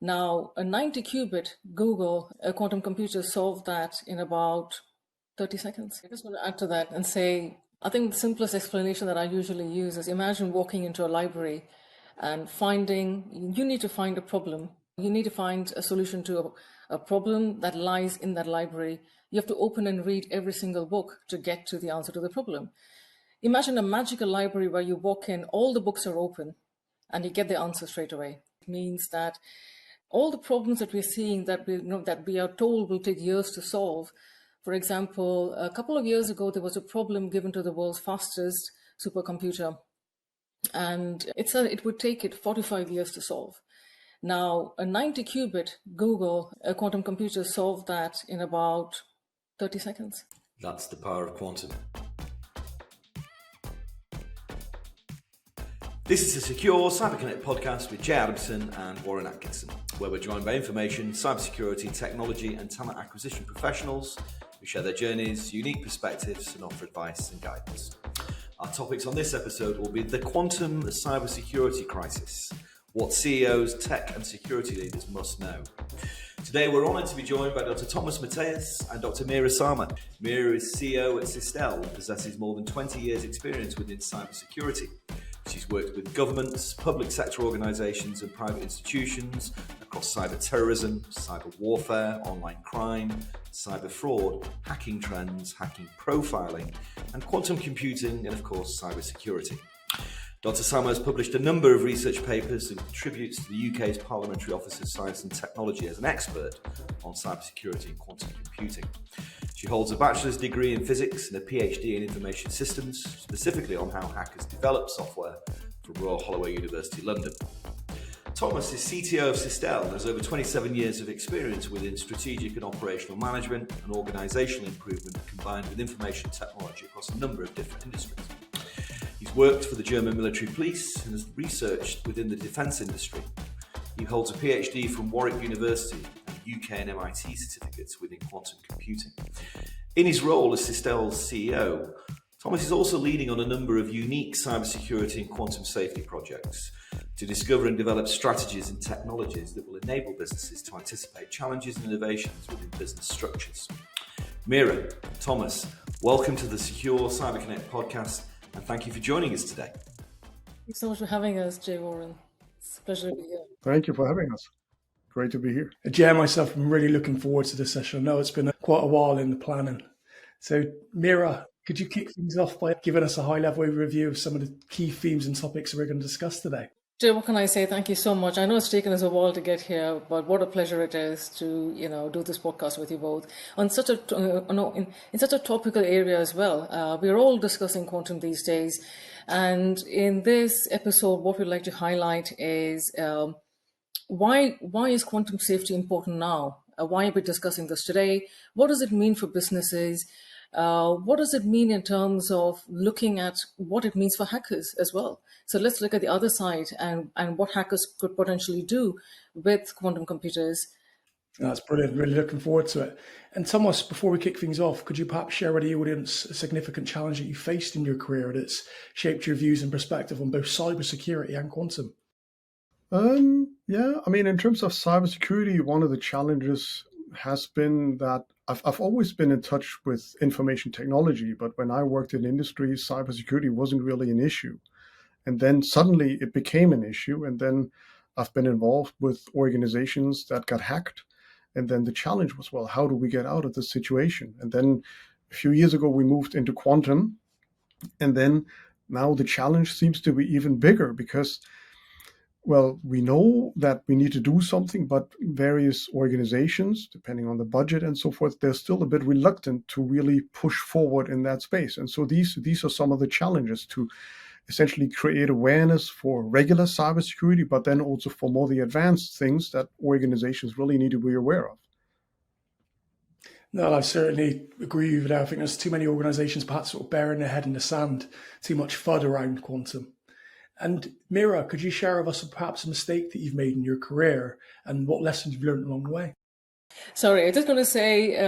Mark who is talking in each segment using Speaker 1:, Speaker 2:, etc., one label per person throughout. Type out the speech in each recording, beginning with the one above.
Speaker 1: Now, a 90-qubit Google quantum computer solved that in about 30 seconds. I just want to add to that and say, I think the simplest explanation that I usually use is imagine walking into a library and you need to find a problem. You need to find a solution to a problem that lies in that library. You have to open and read every single book to get to the answer to the problem. Imagine a magical library where you walk in, all the books are open, and you get the answer straight away. It means that all the problems that we're seeing that we are told will take years to solve. For example, a couple of years ago, there was a problem given to the world's fastest supercomputer, and it said it would take it 45 years to solve. Now, a 90-qubit Google quantum computer solved that in about 30 seconds.
Speaker 2: That's the power of quantum. This is the Secure CyberConnect podcast with Jay Adamson and Warren Atkinson, where we're joined by information, cybersecurity, technology and talent acquisition professionals who share their journeys, unique perspectives and offer advice and guidance. Our topics on this episode will be the quantum cybersecurity crisis, what CEOs, tech and security leaders must know. Today we're honoured to be joined by Dr. Thomas Matteus and Dr. Meera Sarma. Meera is CEO at Cystel and possesses more than 20 years experience within cybersecurity. She's worked with governments, public sector organisations and private institutions across cyber terrorism, cyber warfare, online crime, cyber fraud, hacking trends, hacking profiling, and quantum computing, and of course, cyber security. Dr. Sarma has published a number of research papers and contributes to the UK's Parliamentary Office of Science and Technology as an expert on cybersecurity and quantum computing. She holds a bachelor's degree in physics and a PhD in information systems, specifically on how hackers develop software from Royal Holloway University, London. Thomas is CTO of Cystel and has over 27 years of experience within strategic and operational management and organisational improvement combined with information technology across a number of different industries. He's worked for the German military police and has researched within the defence industry. He holds a PhD from Warwick University and UK and MIT certificates within quantum computing. In his role as Cystel's CEO, Thomas is also leading on a number of unique cybersecurity and quantum safety projects to discover and develop strategies and technologies that will enable businesses to anticipate challenges and innovations within business structures. Meera, Thomas, welcome to the Secure CyberConnect podcast and thank you for joining us today.
Speaker 1: Thanks so much for having us, Jay Warren. It's a pleasure to be here.
Speaker 3: Thank you for having us. Great to be here.
Speaker 4: Jay and myself, I'm really looking forward to this session. I know it's been quite a while in the planning. So, Meera, could you kick things off by giving us a high-level overview of some of the key themes and topics we're going to discuss today?
Speaker 1: Jay, what can I say? Thank you so much. I know it's taken us a while to get here, but what a pleasure it is to do this podcast with you both on such a in such a topical area as well. We're all discussing quantum these days, and in this episode, what we'd like to highlight is why is quantum safety important now? Why are we discussing this today? What does it mean for businesses? What does it mean in terms of looking at what it means for hackers as well? So let's look at the other side and what hackers could potentially do with quantum computers.
Speaker 4: That's brilliant. Really looking forward to it. And Thomas, before we kick things off, could you perhaps share with the audience a significant challenge that you faced in your career that's shaped your views and perspective on both cybersecurity and quantum?
Speaker 3: Yeah, I mean, in terms of cybersecurity, one of the challenges has been that I've always been in touch with information technology, but when I worked in industry, cybersecurity wasn't really an issue. And then suddenly it became an issue. And then I've been involved with organizations that got hacked. And then the challenge was, well, how do we get out of this situation? And then a few years ago, we moved into quantum. And then now the challenge seems to be even bigger because, well, we know that we need to do something, but various organizations, depending on the budget and so forth, they're still a bit reluctant to really push forward in that space. And so these are some of the challenges to essentially create awareness for regular cybersecurity, but then also for more the advanced things that organizations really need to be aware of.
Speaker 4: No, I certainly agree with that. I think there's too many organizations perhaps sort of burying their head in the sand, too much FUD around quantum. And Meera, could you share with us perhaps a mistake that you've made in your career and what lessons you've learned along the way?
Speaker 1: Sorry, I'm just going to say,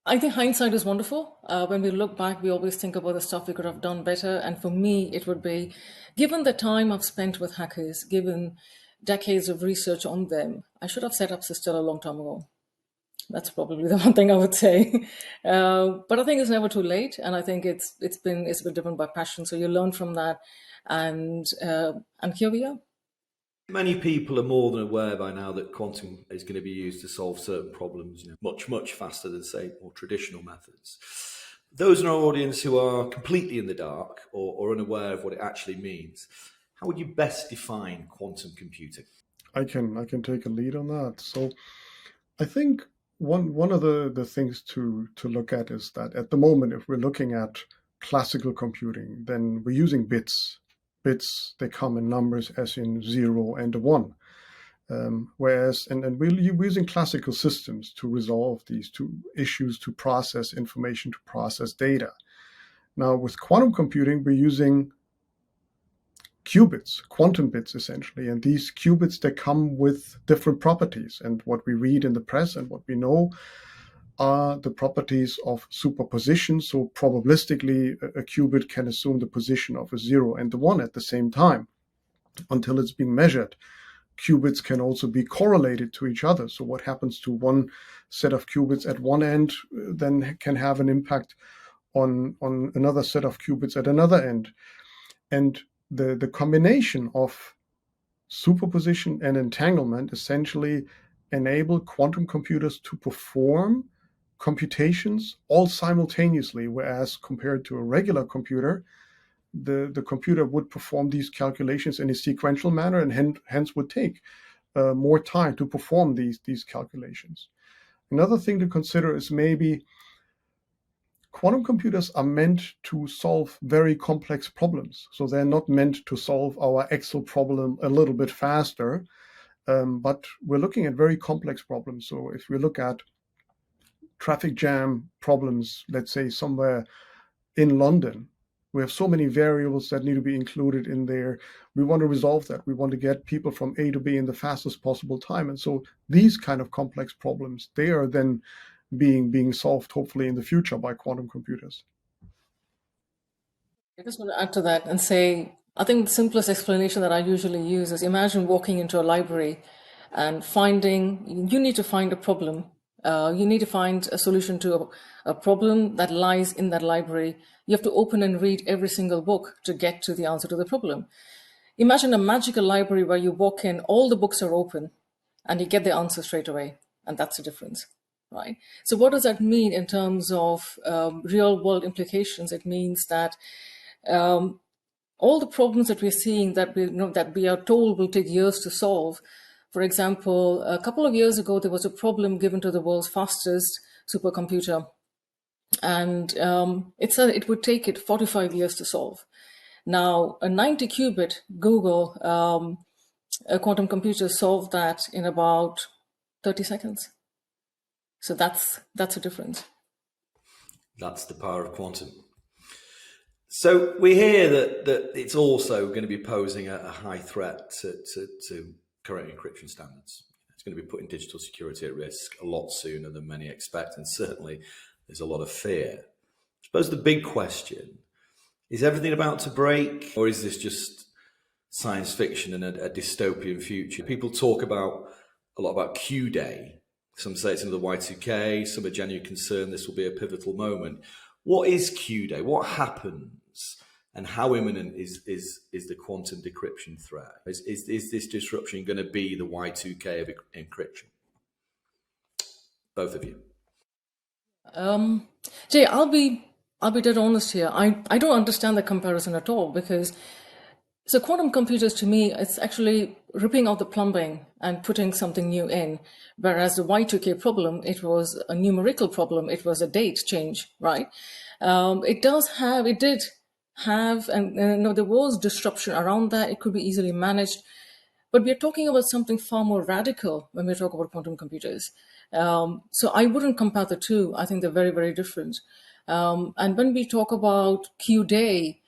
Speaker 1: I think hindsight is wonderful. When we look back, we always think about the stuff we could have done better. And for me, it would be, given the time I've spent with hackers, given decades of research on them. I should have set up Cystel a long time ago. That's probably the one thing I would say. But I think it's never too late, and I think it's been driven by passion. So you learn from that, and here we are.
Speaker 2: Many people are more than aware by now that quantum is going to be used to solve certain problems, much faster than, say, more traditional methods. Those in our audience who are completely in the dark or unaware of what it actually means, how would you best define quantum computing?
Speaker 3: I can take a lead on that. So I think one of the things to look at is that at the moment, if we're looking at classical computing, then we're using bits. Bits, they come in numbers as in 0 and 1. Whereas, and we're using classical systems to resolve these two issues, to process information, to process data. Now, with quantum computing, we're using qubits, quantum bits essentially, and these qubits, they come with different properties. And what we read in the press and what we know are the properties of superposition. So probabilistically, a qubit can assume the position of a 0 and the 1 at the same time until it's being measured. Qubits can also be correlated to each other. So what happens to one set of qubits at one end then can have an impact on another set of qubits at another end. And the combination of superposition and entanglement essentially enable quantum computers to perform computations all simultaneously, whereas compared to a regular computer, the computer would perform these calculations in a sequential manner and hence would take more time to perform these calculations. Another thing to consider is maybe quantum computers are meant to solve very complex problems. So they're not meant to solve our Excel problem a little bit faster, but we're looking at very complex problems. So if we look at traffic jam problems, let's say somewhere in London, we have so many variables that need to be included in there. We want to resolve that. We want to get people from A to B in the fastest possible time. And so these kind of complex problems, they are then being solved hopefully in the future by quantum computers.
Speaker 1: I just want to add to that and say, I think the simplest explanation that I usually use is imagine walking into a library and you need to find a problem. You need to find a solution to a problem that lies in that library. You have to open and read every single book to get to the answer to the problem. Imagine a magical library where you walk in, all the books are open, and you get the answer straight away. And that's the difference, right? So what does that mean in terms of real world implications? It means that all the problems that we're seeing that we are told will take years to solve. For example, a couple of years ago, there was a problem given to the world's fastest supercomputer, and it said it would take it 45 years to solve. Now, a 90 qubit Google a quantum computer solved that in about 30 seconds. So that's a difference.
Speaker 2: That's the power of quantum. So we hear that it's also going to be posing a high threat to current encryption standards. It's going to be putting digital security at risk a lot sooner than many expect, and certainly there's a lot of fear. I suppose the big question is everything about to break, or is this just science fiction and a dystopian future? People talk a lot about Q-Day. Some say it's another Y2K, some are genuinely concerned this will be a pivotal moment. What is Q-Day? What happens? And how imminent is the quantum decryption threat? Is this disruption going to be the Y2K of encryption? Both of you.
Speaker 1: Jay, I'll be dead honest here. I don't understand the comparison at all, because so quantum computers, to me, it's actually ripping out the plumbing and putting something new in. Whereas the Y2K problem, it was a numerical problem. It was a date change, right? It did have, and there was disruption around that. It could be easily managed. But we're talking about something far more radical when we talk about quantum computers. So I wouldn't compare the two. I think they're very, very different. And when we talk about Q-Day,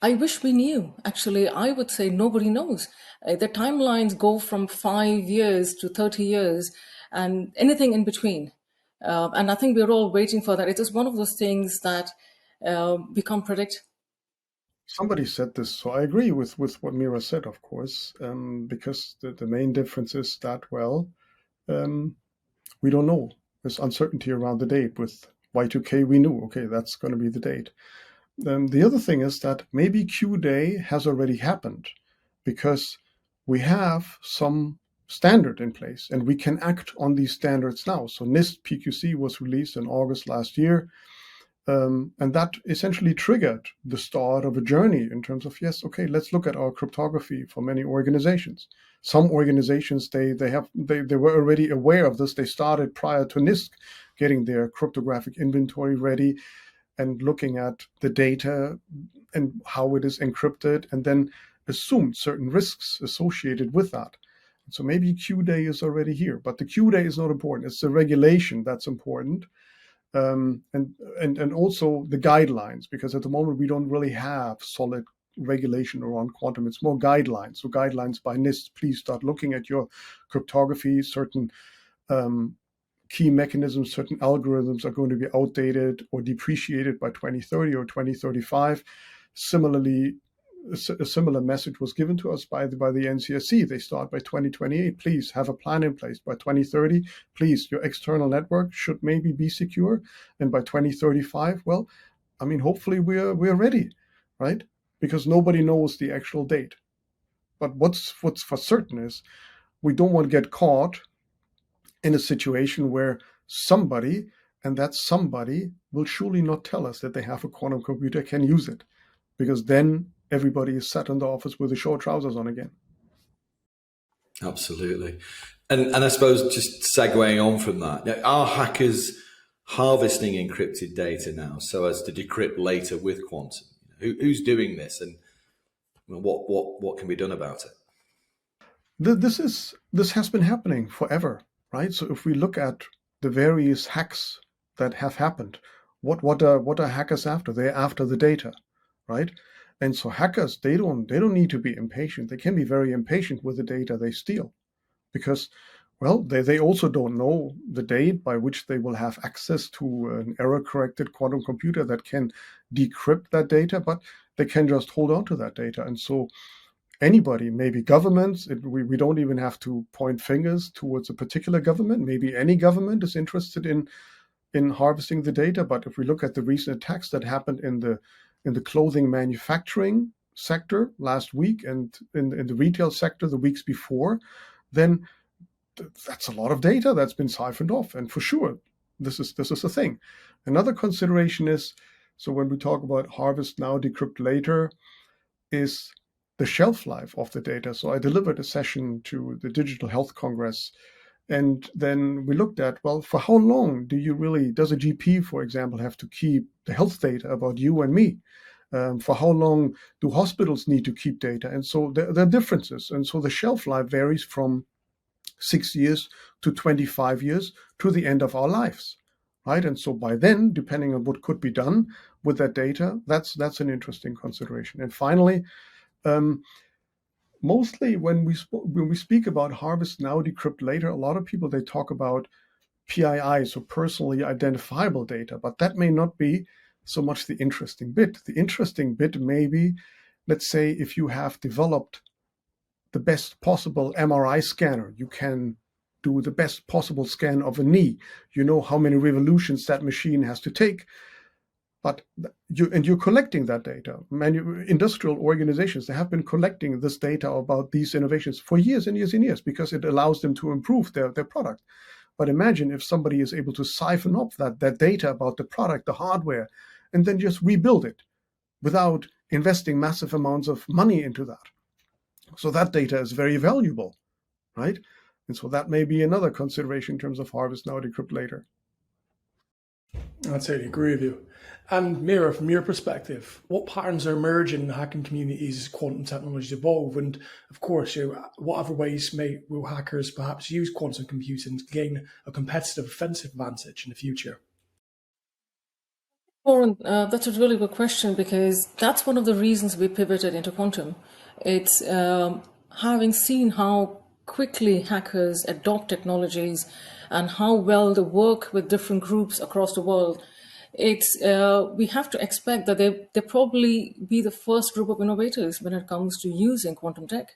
Speaker 1: I wish we knew. Actually, I would say nobody knows. The timelines go from 5 years to 30 years and anything in between. And I think we're all waiting for that. It is one of those things that we can't predict.
Speaker 3: Somebody said this, so I agree with what Meera said, of course, because the main difference is that, well, we don't know. There's uncertainty around the date. With Y2K, we knew, okay, that's going to be the date. The other thing is that maybe Q Day has already happened because we have some standard in place and we can act on these standards now. So NIST PQC was released in August last year. And that essentially triggered the start of a journey in terms of, yes, okay, let's look at our cryptography for many organizations. Some organizations, they were already aware of this. They started prior to NIST getting their cryptographic inventory ready and looking at the data and how it is encrypted, and then assumed certain risks associated with that. So maybe Q Day is already here, but the Q Day is not important. It's the regulation that's important. And also the guidelines, because at the moment we don't really have solid regulation around quantum. It's more guidelines. So guidelines by NIST, please start looking at your cryptography. Certain key mechanisms, certain algorithms are going to be outdated or depreciated by 2030 or 2035. Similarly, a similar message was given to us by the NCSC. They start by 2028. Please have a plan in place by 2030. Please, your external network should maybe be secure. And by 2035, well, I mean, hopefully we're ready, right? Because nobody knows the actual date. But what's for certain is we don't want to get caught in a situation where somebody, and that somebody will surely not tell us that they have a quantum computer, can use it, because then everybody is sat in the office with the short trousers on again.
Speaker 2: Absolutely. And I suppose just segueing on from that, are hackers harvesting encrypted data now so as to decrypt later with quantum? Who's doing this, and what can be done about it?
Speaker 3: This has been happening forever, right? So if we look at the various hacks that have happened, what are hackers after? They're after the data, right? And so hackers, they don't need to be impatient. They can be very impatient with the data they steal, because, well, they also don't know the date by which they will have access to an error-corrected quantum computer that can decrypt that data, but they can just hold on to that data. And so anybody, maybe governments, we don't even have to point fingers towards a particular government. Maybe any government is interested in harvesting the data. But if we look at the recent attacks that happened in the clothing manufacturing sector last week and in the retail sector the weeks before, then that's a lot of data that's been siphoned off. And for sure, this is a thing. Another consideration is, so when we talk about harvest now, decrypt later, is the shelf life of the data. So I delivered a session to the Digital Health Congress, and then we looked at, well, for how long does a GP, for example, have to keep the health data about you and me? For how long do hospitals need to keep data? And so there are differences. And so the shelf life varies from 6 years to 25 years to the end of our lives, right? And so by then, depending on what could be done with that data, that's an interesting consideration. And finally, mostly when we speak about harvest now, decrypt later, a lot of people, they talk about PII, so personally identifiable data, but that may not be so much the interesting bit. The interesting bit may be, let's say, if you have developed the best possible MRI scanner, you can do the best possible scan of a knee. You know how many revolutions that machine has to take. But you're collecting that data. Industrial organizations, they have been collecting this data about these innovations for years and years and years because it allows them to improve their product. But imagine if somebody is able to siphon up that data about the product, the hardware, and then just rebuild it without investing massive amounts of money into that. So that data is very valuable, right? And so that may be another consideration in terms of harvest now, decrypt later.
Speaker 4: I totally agree with you. And Meera, from your perspective, what patterns are emerging in the hacking communities as quantum technologies evolve? And of course, what other ways will hackers perhaps use quantum computing to gain a competitive offensive advantage in the future?
Speaker 1: Warren, that's a really good question, because that's one of the reasons we pivoted into quantum. It's having seen how quickly hackers adopt technologies and how well they work with different groups across the world. we have to expect that they probably be the first group of innovators when it comes to using quantum tech.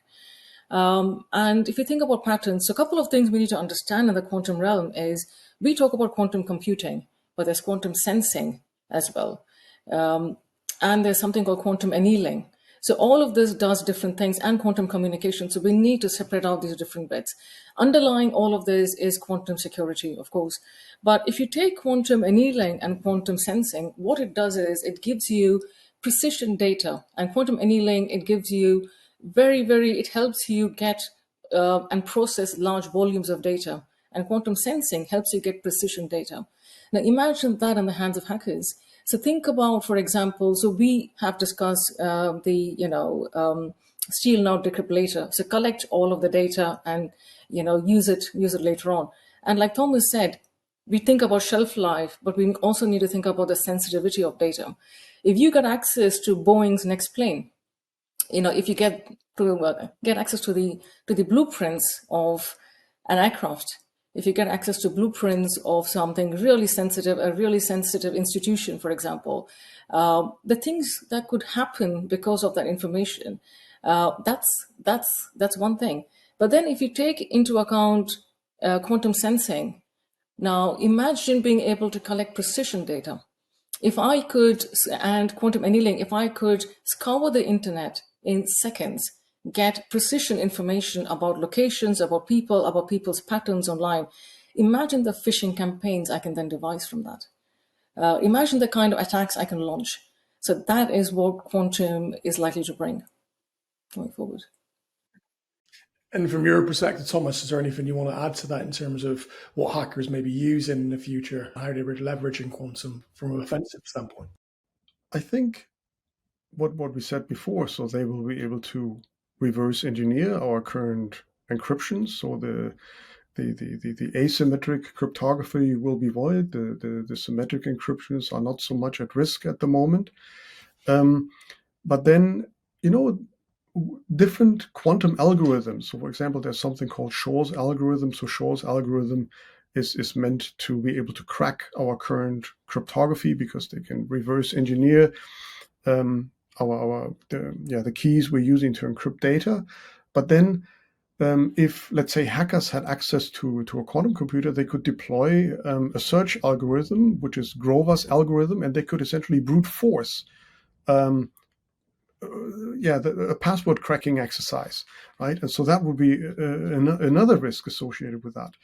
Speaker 1: And if you think about patterns, a couple of things we need to understand in the quantum realm is we talk about quantum computing, but there's quantum sensing as well. And there's something called quantum annealing. So all of this does different things, and quantum communication. So we need to separate out these different bits. Underlying all of this is quantum security, of course. But if you take quantum annealing and quantum sensing, what it does is it gives you precision data. And quantum annealing, it gives you it helps you get and process large volumes of data. And quantum sensing helps you get precision data. Now imagine that in the hands of hackers. So think about, for example, so we have discussed steal now, decrypt later. So collect all of the data and use it later on. And like Thomas said, we think about shelf life, but we also need to think about the sensitivity of data. If you get access to Boeing's next plane, if you get access to the blueprints of an aircraft, if you get access to blueprints of something really sensitive, a really sensitive institution, for example, the things that could happen because of that information, that's one thing. But then if you take into account quantum sensing, now imagine being able to collect precision data. If I could, and quantum annealing, if I could scour the internet in seconds, get precision information about locations, about people, about people's patterns online, imagine the phishing campaigns I can then devise from that. Imagine the kind of attacks I can launch. So that is what quantum is likely to bring going forward.
Speaker 4: And from your perspective, Thomas, is there anything you want to add to that in terms of what hackers may be using in the future, how they were leveraging quantum from an offensive standpoint?
Speaker 3: I think what we said before, so they will be able to reverse engineer our current encryption. So the asymmetric cryptography will be void. The symmetric encryptions are not so much at risk at the moment. But then, different quantum algorithms. So for example, there's something called Shor's algorithm. So Shor's algorithm is meant to be able to crack our current cryptography because they can reverse engineer the keys we're using to encrypt data. But then if, let's say, hackers had access to a quantum computer, they could deploy a search algorithm, which is Grover's algorithm, and they could essentially brute force a password cracking exercise, right? And so that would be another risk associated with that.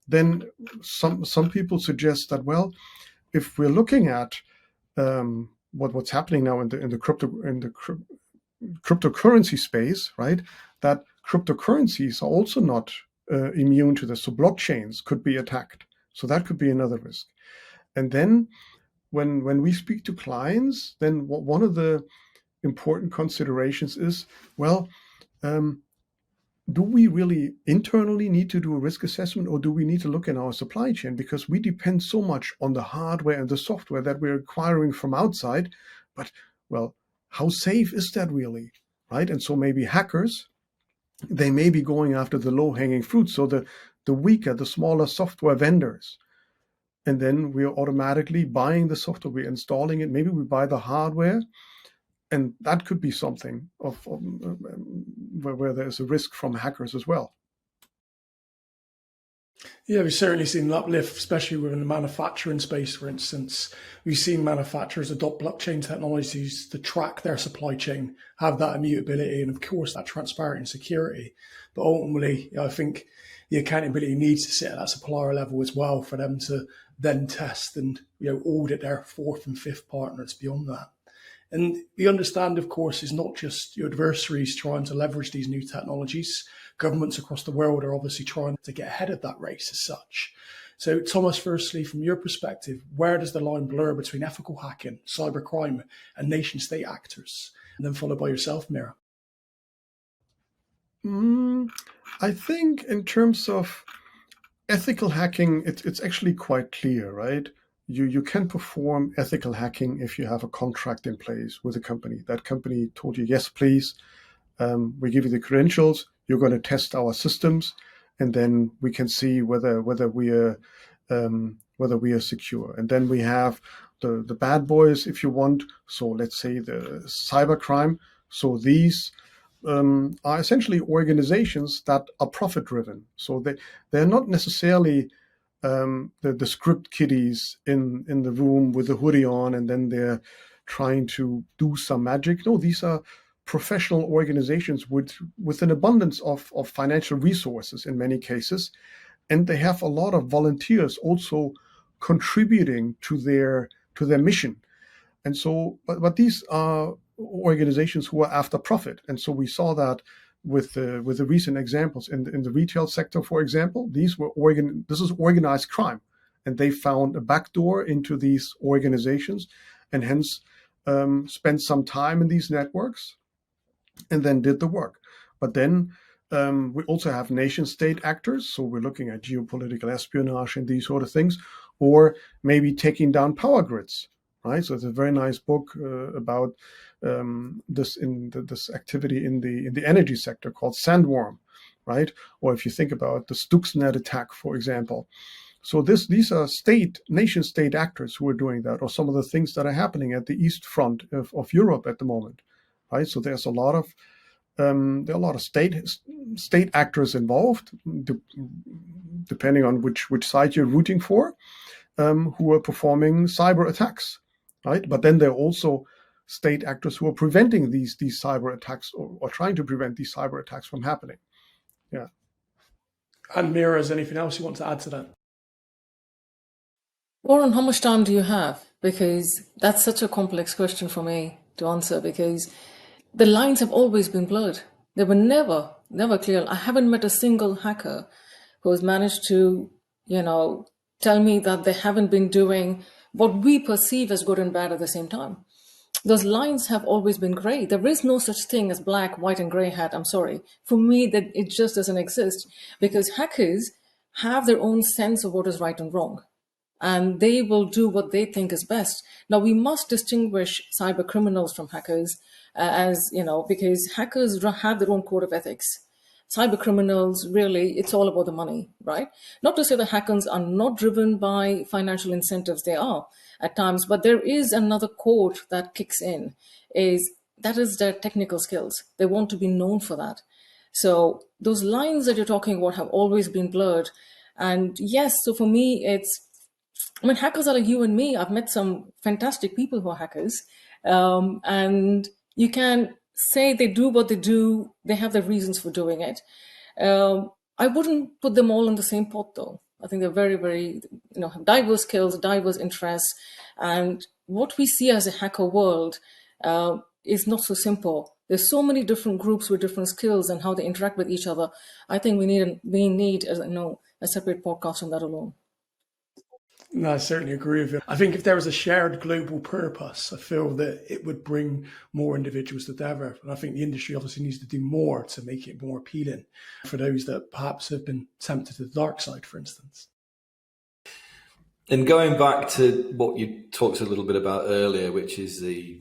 Speaker 3: Then some people suggest that, well, if we're looking at what's happening now in the cryptocurrency space, right? That cryptocurrencies are also not immune to this. So blockchains could be attacked. So that could be another risk. And then when we speak to clients, then one of the important considerations is, well, do we really internally need to do a risk assessment, or do we need to look in our supply chain? Because we depend so much on the hardware and the software that we're acquiring from outside. But, well, how safe is that really, right? And so maybe hackers, they may be going after the low-hanging fruit, so the weaker, the smaller software vendors. And then we are automatically buying the software, we're installing it. Maybe we buy the hardware, and that could be something where there's a risk from hackers as well.
Speaker 4: Yeah, we've certainly seen an uplift, especially within the manufacturing space, for instance. We've seen manufacturers adopt blockchain technologies to track their supply chain, have that immutability, and of course that transparency and security. But ultimately, I think the accountability needs to sit at that supplier level as well for them to then test and audit their fourth and fifth partners beyond that. And we understand, of course, is not just your adversaries trying to leverage these new technologies. Governments across the world are obviously trying to get ahead of that race as such. So, Thomas, firstly, from your perspective, where does the line blur between ethical hacking, cybercrime, and nation-state actors? And then followed by yourself, Meera.
Speaker 3: I think in terms of ethical hacking, it's actually quite clear, right? You can perform ethical hacking if you have a contract in place with a company. That company told you, yes, please, we give you the credentials, you're going to test our systems, and then we can see whether we are secure. And then we have the bad boys, if you want. So let's say the cybercrime. So these are essentially organizations that are profit driven. So they're not necessarily the script kiddies in the room with the hoodie on, and then they're trying to do some magic. No, these are professional organizations with an abundance of financial resources in many cases, and they have a lot of volunteers also contributing to their mission. And so, but these are organizations who are after profit. And so we saw that with the recent examples in the retail sector, for example. This is organized crime, and they found a backdoor into these organizations, and hence spent some time in these networks, and then did the work. But then we also have nation state actors. So we're looking at geopolitical espionage and these sort of things, or maybe taking down power grids. Right, so it's a very nice book about this activity in the energy sector called Sandworm, right? Or if you think about the Stuxnet attack, for example. So these are nation state actors who are doing that, or some of the things that are happening at the East Front of Europe at the moment, right? So there's a lot of there are a lot of state actors involved, depending on which side you're rooting for, who are performing cyber attacks. Right? But then there are also state actors who are preventing these cyber attacks, or trying to prevent these cyber attacks from happening. Yeah.
Speaker 4: And Meera, is there anything else you want to add to that?
Speaker 1: Warren, how much time do you have? Because that's such a complex question for me to answer, because the lines have always been blurred. They were never clear. I haven't met a single hacker who has managed to, tell me that they haven't been doing what we perceive as good and bad at the same time. Those lines have always been gray. There is no such thing as black, white, and gray hat. I'm sorry. For me, that it just doesn't exist, because hackers have their own sense of what is right and wrong, and they will do what they think is best. Now, we must distinguish cyber criminals from hackers, because hackers have their own code of ethics. Cyber criminals, really, it's all about the money, right? Not to say that hackers are not driven by financial incentives. They are at times, but there is another code that kicks in, that is their technical skills. They want to be known for that. So those lines that you're talking about have always been blurred. And yes, so for me, hackers are like you and me. I've met some fantastic people who are hackers, and you can say they do what they do. They have their reasons for doing it. I wouldn't put them all in the same pot, though. I think they're very, very, have diverse skills, diverse interests, and what we see as a hacker world is not so simple. There's so many different groups with different skills and how they interact with each other. I think we need a separate podcast on that alone.
Speaker 4: No, I certainly agree with you. I think if there was a shared global purpose, I feel that it would bring more individuals together. And I think the industry obviously needs to do more to make it more appealing for those that perhaps have been tempted to the dark side, for instance.
Speaker 2: And going back to what you talked a little bit about earlier, which is the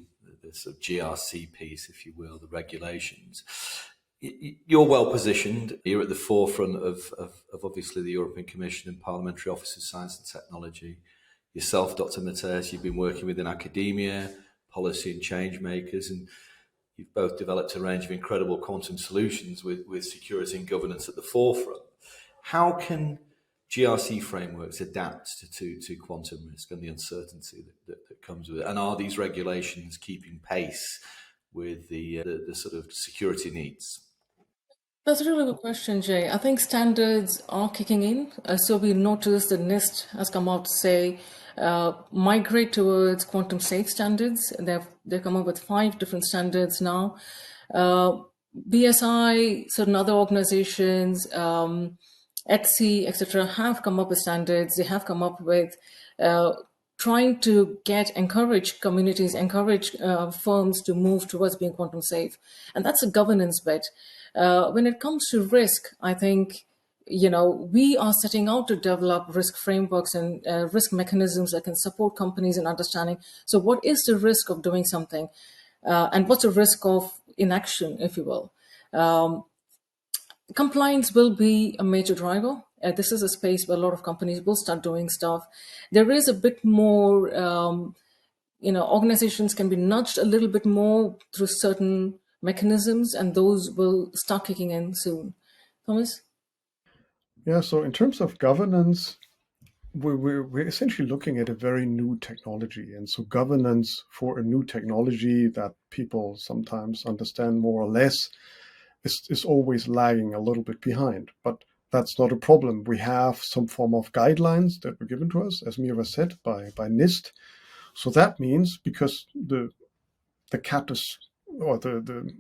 Speaker 2: sort of GRC piece, if you will, the regulations. You're well positioned. You're at the forefront of obviously the European Commission and Parliamentary Office of Science and Technology. Yourself, Dr. Matteus, you've been working within academia, policy and change makers, and you've both developed a range of incredible quantum solutions with security and governance at the forefront. How can GRC frameworks adapt to quantum risk and the uncertainty that comes with it? And are these regulations keeping pace with the sort of security needs?
Speaker 1: That's a really good question, Jay. I think standards are kicking in. So we noticed that NIST has come out to say migrate towards quantum safe standards. They've come up with 5 different standards now. BSI, certain other organizations, ETSI, etc., have come up with standards. They have come up with trying to encourage communities, encourage firms to move towards being quantum safe. And that's a governance bit. When it comes to risk, I think, we are setting out to develop risk frameworks and risk mechanisms that can support companies in understanding. So what is the risk of doing something? And what's the risk of inaction, if you will? Compliance will be a major driver. This is a space where a lot of companies will start doing stuff. There is a bit more organizations can be nudged a little bit more through certain mechanisms, and those will start kicking in soon. Thomas?
Speaker 3: Yeah, so in terms of governance, we're essentially looking at a very new technology. And so governance for a new technology that people sometimes understand more or less is always lagging a little bit behind. But that's not a problem. We have some form of guidelines that were given to us, as Meera said, by NIST. So that means because the cat is, or the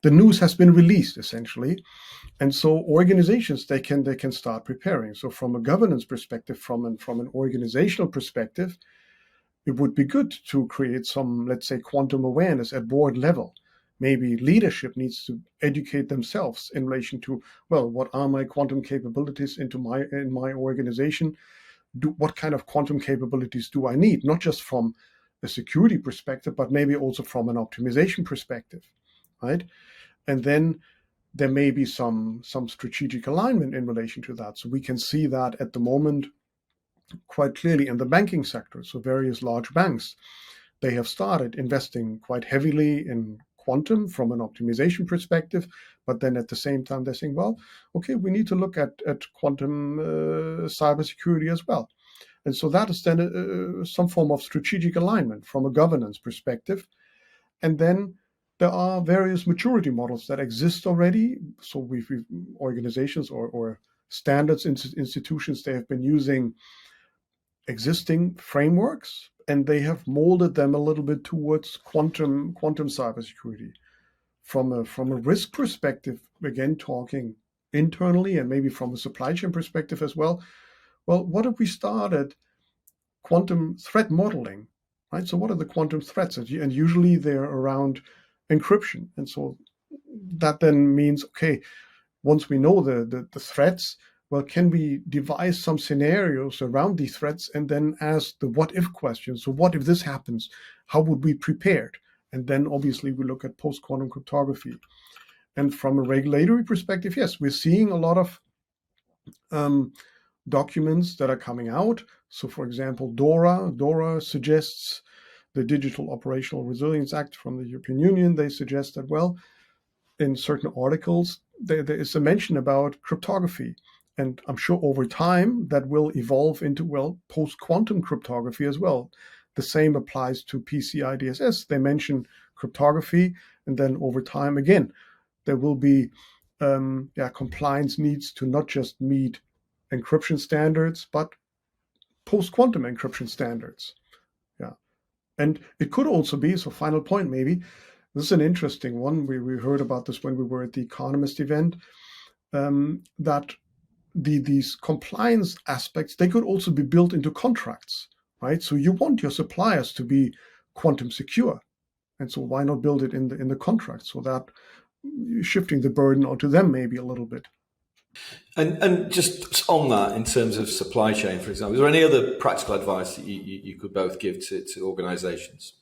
Speaker 3: news has been released essentially, and so organizations they can start preparing. So from a governance perspective, from an organizational perspective, it would be good to create some, let's say, quantum awareness at board level. Maybe leadership needs to educate themselves in relation to, well, what are my quantum capabilities in my organization? What kind of quantum capabilities do I need? Not just from a security perspective, but maybe also from an optimization perspective, right? And then there may be some strategic alignment in relation to that. So we can see that at the moment quite clearly in the banking sector. So various large banks, they have started investing quite heavily in quantum from an optimization perspective, but then at the same time they're saying, well, okay, we need to look at quantum cybersecurity as well. And so that is then some form of strategic alignment from a governance perspective. And then there are various maturity models that exist already. So we've organizations or standards institutions, they have been using existing frameworks, and they have molded them a little bit towards quantum cybersecurity. From a risk perspective, again talking internally and maybe from a supply chain perspective as well. Well, what if we started quantum threat modeling, right? So what are the quantum threats? And usually they're around encryption. And so that then means, okay, once we know the threats, well, can we devise some scenarios around these threats and then ask the what if question? So what if this happens? How would we prepared? And then obviously we look at post-quantum cryptography. And from a regulatory perspective, yes, we're seeing a lot of documents that are coming out. So for example, DORA suggests the Digital Operational Resilience Act from the European Union. They suggest that, well, in certain articles, there is a mention about cryptography. And I'm sure over time that will evolve into, well, post-quantum cryptography as well. The same applies to PCI DSS. They mention cryptography, and then over time, again, there will be compliance needs to not just meet encryption standards, but post-quantum encryption standards. Yeah. And it could also be, so final point maybe, this is an interesting one. We heard about this when we were at the Economist event, that these compliance aspects, they could also be built into contracts, right? So you want your suppliers to be quantum secure. And so why not build it in the contract, so that shifting the burden onto them maybe a little bit.
Speaker 2: And just on that, in terms of supply chain, for example, is there any other practical advice that you could both give to organizations?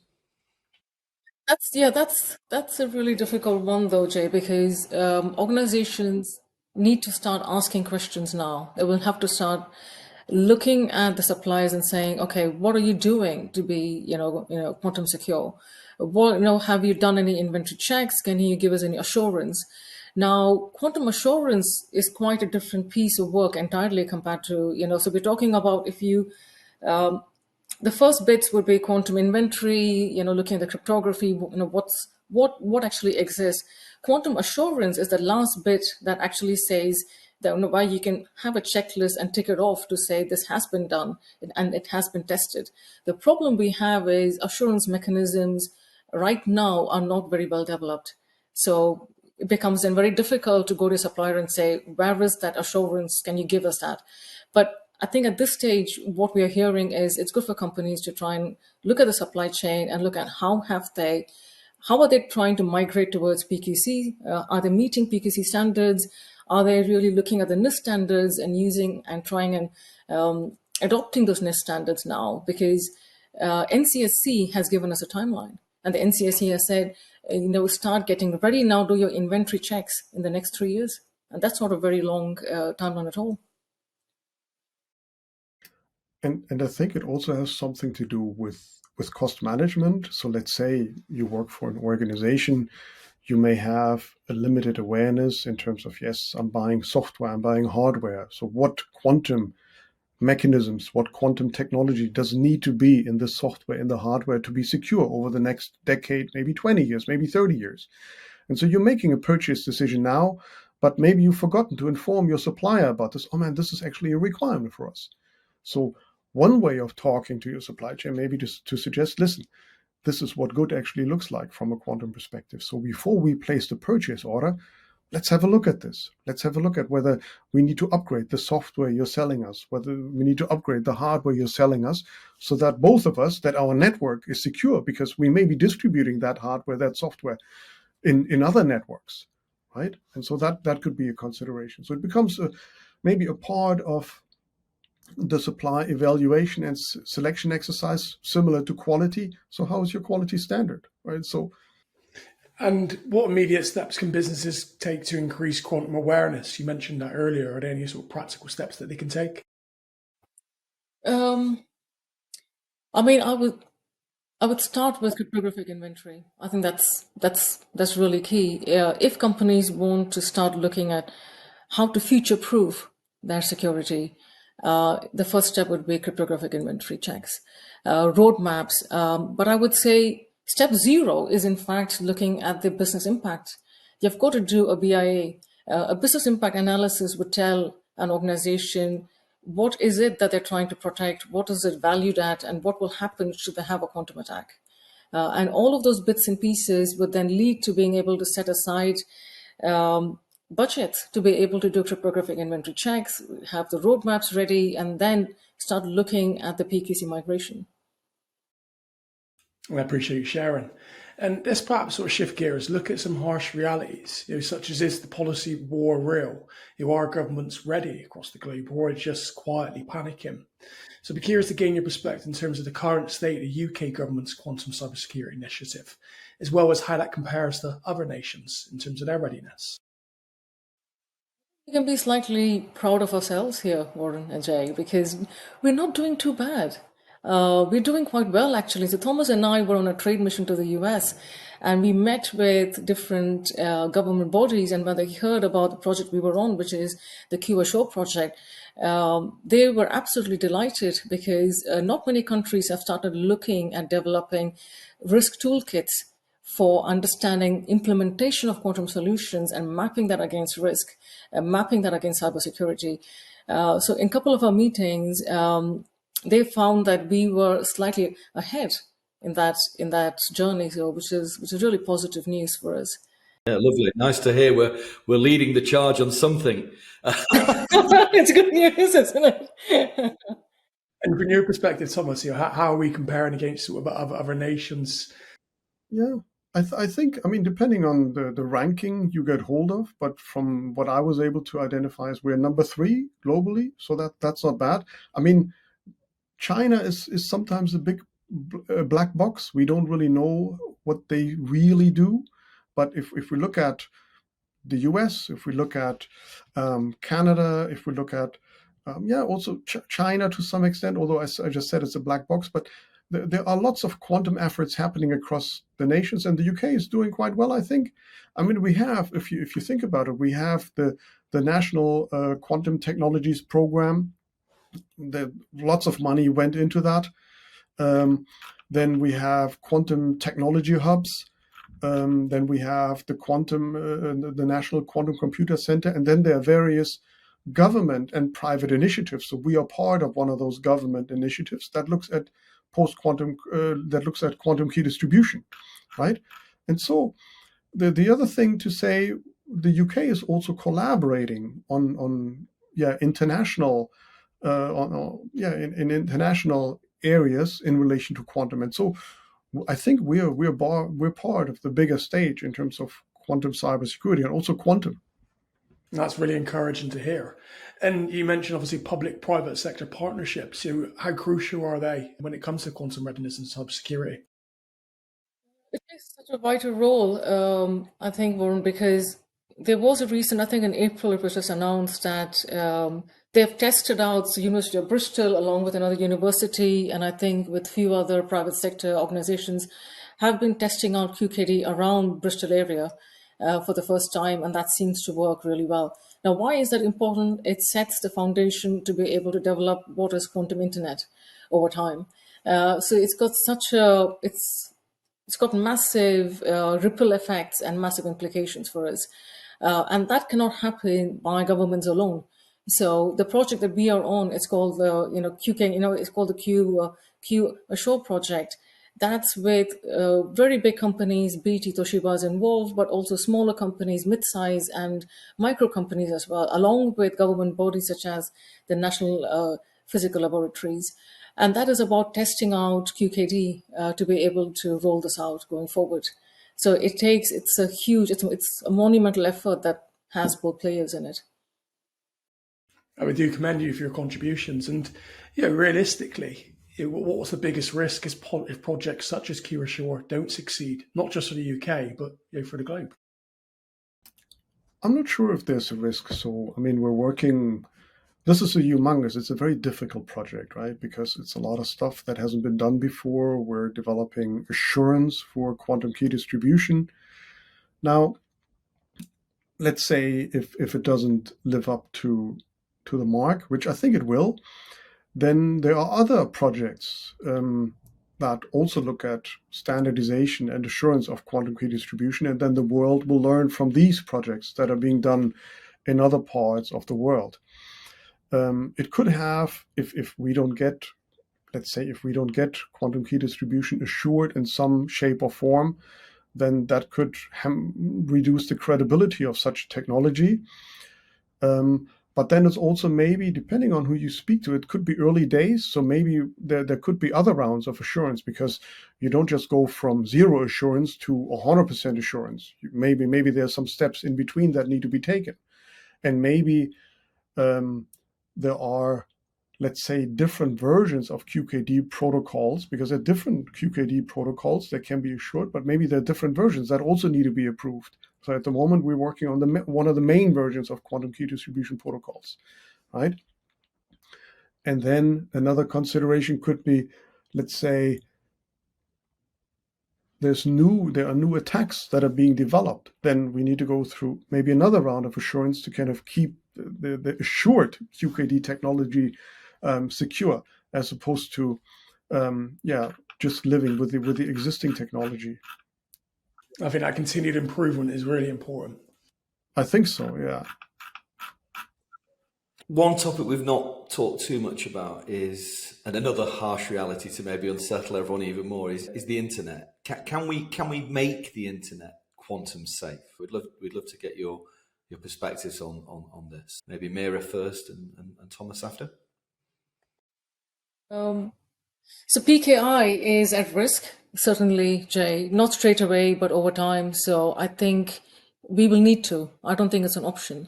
Speaker 1: That's a really difficult one though, Jay, because organizations need to start asking questions now. They will have to start looking at the suppliers and saying, okay, what are you doing to be, quantum secure? What, have you done any inventory checks? Can you give us any assurance? Now, quantum assurance is quite a different piece of work entirely compared to, so we're talking about if you, the first bits would be quantum inventory, looking at the cryptography, what actually exists. Quantum assurance is the last bit that actually says that why you can have a checklist and tick it off to say this has been done and it has been tested. The problem we have is assurance mechanisms right now are not very well developed. So it becomes then very difficult to go to a supplier and say, where is that assurance? Can you give us that? But I think at this stage, what we are hearing is it's good for companies to try and look at the supply chain and look at how are they trying to migrate towards PQC? Are they meeting PQC standards? Are they really looking at the NIST standards and using and trying and adopting those NIST standards now? Because NCSC has given us a timeline, and the NCSC has said, start getting ready now, do your inventory checks in the next 3 years. And that's not a very long timeline at all.
Speaker 3: And I think it also has something to do with cost management. So let's say you work for an organization, you may have a limited awareness in terms of, yes, I'm buying software, I'm buying hardware. So what quantum mechanisms, what quantum technology does need to be in the software, in the hardware to be secure over the next decade, maybe 20 years, maybe 30 years. And so you're making a purchase decision now, but maybe you've forgotten to inform your supplier about this. Oh man, this is actually a requirement for us. So one way of talking to your supply chain maybe just to suggest, listen, this is what good actually looks like from a quantum perspective. So before we place the purchase order, let's have a look at this. Let's have a look at whether we need to upgrade the software you're selling us, whether we need to upgrade the hardware you're selling us, so that both of us, that our network is secure, because we may be distributing that hardware, that software in other networks, right? And so that could be a consideration. So it becomes maybe a part of the supply evaluation and selection exercise, similar to quality. So how is your quality standard, right? So
Speaker 4: And what immediate steps can businesses take to increase quantum awareness? You mentioned that earlier. Are there any sort of practical steps that they can take?
Speaker 1: I mean, I would start with cryptographic inventory. I think that's really key. If companies want to start looking at how to future-proof their security, the first step would be cryptographic inventory checks, roadmaps. But I would say step zero is in fact looking at the business impact. You've got to do a BIA. A business impact analysis would tell an organization what is it that they're trying to protect, what is it valued at, and what will happen should they have a quantum attack. And all of those bits and pieces would then lead to being able to set aside budgets to be able to do cryptographic inventory checks, have the roadmaps ready, and then start looking at the PQC migration.
Speaker 4: I appreciate you sharing. And let's perhaps sort of shift gears, look at some harsh realities, such as is the policy war real? Are governments ready across the globe, or are just quietly panicking? So I'd be curious to gain your perspective in terms of the current state of the UK government's quantum cybersecurity initiative, as well as how that compares to other nations in terms of their readiness.
Speaker 1: We can be slightly proud of ourselves here, Warren and Jay, because we're not doing too bad. We're doing quite well, actually. So Thomas and I were on a trade mission to the US, and we met with different government bodies. And when they heard about the project we were on, which is the QSO project, they were absolutely delighted, because not many countries have started looking at developing risk toolkits for understanding implementation of quantum solutions and mapping that against risk, mapping that against cybersecurity. So in a couple of our meetings, they found that we were slightly ahead in that journey, so which is really positive news for us.
Speaker 2: Yeah, lovely. Nice to hear we're leading the charge on something.
Speaker 1: It's good news, isn't it?
Speaker 4: And from your perspective, Thomas, how are we comparing against sort of other nations?
Speaker 3: yeah, I think, I mean, depending on the ranking you get hold of, but from what I was able to identify, is we're number 3 globally, so that's not bad. I mean, China is sometimes a big black box. We don't really know what they really do. But if we look at the US, if we look at Canada, if we look at, also China to some extent, although as I just said, it's a black box, but there are lots of quantum efforts happening across the nations, and the UK is doing quite well, I think. I mean, we have, if you think about it, we have the National Quantum Technologies Program. Lots of money went into that. Then we have quantum technology hubs. Then we have the National Quantum Computer Center, and then there are various government and private initiatives. So we are part of one of those government initiatives that looks at post-quantum, that looks at quantum key distribution, right? And so the other thing to say, the UK is also collaborating on international in international areas in relation to quantum. And so I think we're part of the bigger stage in terms of quantum cybersecurity and also quantum.
Speaker 4: That's really encouraging to hear. And you mentioned obviously public-private sector partnerships. So how crucial are they when it comes to quantum readiness and cybersecurity?
Speaker 1: It plays such a vital role, I think, Warren, because there was a recent, I think in April, it was just announced that they've tested out the University of Bristol along with another university, and I think with few other private sector organizations, have been testing out QKD around Bristol area for the first time, and that seems to work really well. Now, why is that important? It sets the foundation to be able to develop what is quantum internet over time. So it's got it's got massive ripple effects and massive implications for us. And that cannot happen by governments alone. So the project that we are on, it's called the, QK, it's called the Q Assure project. That's with very big companies, BT, Toshiba is involved, but also smaller companies, mid-size and micro companies as well, along with government bodies such as the National Physical Laboratories. And that is about testing out QKD to be able to roll this out going forward. So it's a huge, it's a monumental effort that has both players in it.
Speaker 4: I do commend you for your contributions. And realistically, what's the biggest risk is if projects such as Q Assure don't succeed, not just for the UK, but for the globe?
Speaker 3: I'm not sure if there's a risk. So, I mean, this is it's a very difficult project, right? Because it's a lot of stuff that hasn't been done before. We're developing assurance for quantum key distribution. Now, let's say if it doesn't live up to the mark, which I think it will, then there are other projects that also look at standardization and assurance of quantum key distribution, and then the world will learn from these projects that are being done in other parts of the world. It could have, if we don't get, let's say, if we don't get quantum key distribution assured in some shape or form, then that could reduce the credibility of such technology. But then it's also maybe, depending on who you speak to, it could be early days. So maybe there could be other rounds of assurance, because you don't just go from zero assurance to 100% assurance. Maybe there's some steps in between that need to be taken. And maybe there are, let's say, different versions of QKD protocols, because there are different QKD protocols that can be assured, but maybe there are different versions that also need to be approved. So at the moment, we're working on one of the main versions of quantum key distribution protocols, right? And then another consideration could be, let's say, there are new attacks that are being developed. Then we need to go through maybe another round of assurance to kind of keep the assured QKD technology secure, as opposed to just living with the existing technology.
Speaker 4: I think that continued improvement is really important.
Speaker 3: I think so, yeah.
Speaker 2: One topic we've not talked too much about is, and another harsh reality to maybe unsettle everyone even more, is the internet. Can we make the internet quantum safe? We'd love to get your perspectives on this. Maybe Meera first and Thomas after.
Speaker 1: So PKI is at risk, certainly, Jay, not straight away, but over time. So I think we will need to. I don't think it's an option.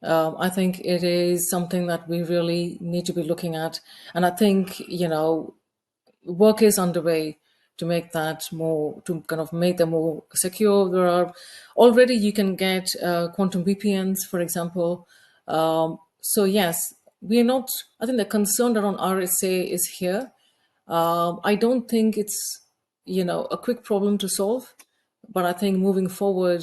Speaker 1: I think it is something that we really need to be looking at. And I think, work is underway to make that to kind of make them more secure. There are already, you can get quantum VPNs, for example. So yes, I think the concern around RSA is here. I don't think it's, a quick problem to solve, but I think moving forward,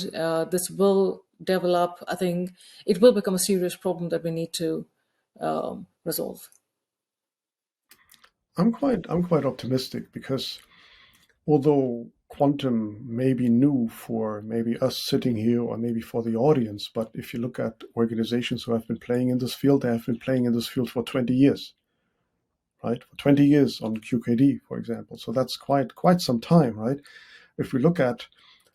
Speaker 1: this will develop. I think it will become a serious problem that we need to resolve.
Speaker 3: I'm quite optimistic, because although quantum may be new for maybe us sitting here or maybe for the audience, but if you look at organizations who have been playing in this field, they have been playing in this field for 20 years, right? For 20 years on QKD, for example. So that's quite some time, right? If we look at,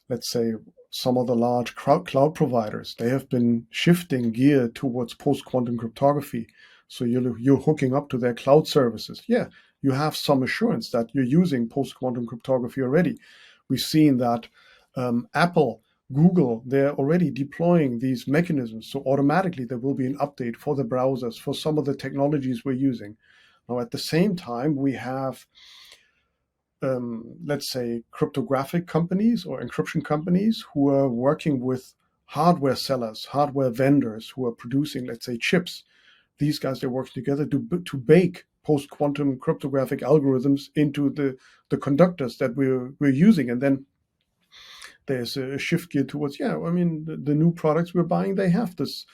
Speaker 3: let's say, some of the large cloud providers, they have been shifting gear towards post-quantum cryptography. So you're hooking up to their cloud services. Yeah, you have some assurance that you're using post-quantum cryptography already. We've seen that Apple, Google, they're already deploying these mechanisms. So automatically there will be an update for the browsers, for some of the technologies we're using. Now, at the same time, we have, let's say, cryptographic companies or encryption companies who are working with hardware sellers, hardware vendors who are producing, let's say, chips. These guys, they're working together to bake post-quantum cryptographic algorithms into the conductors that we're using. And then there's a shift gear towards, the new products we're buying, they have this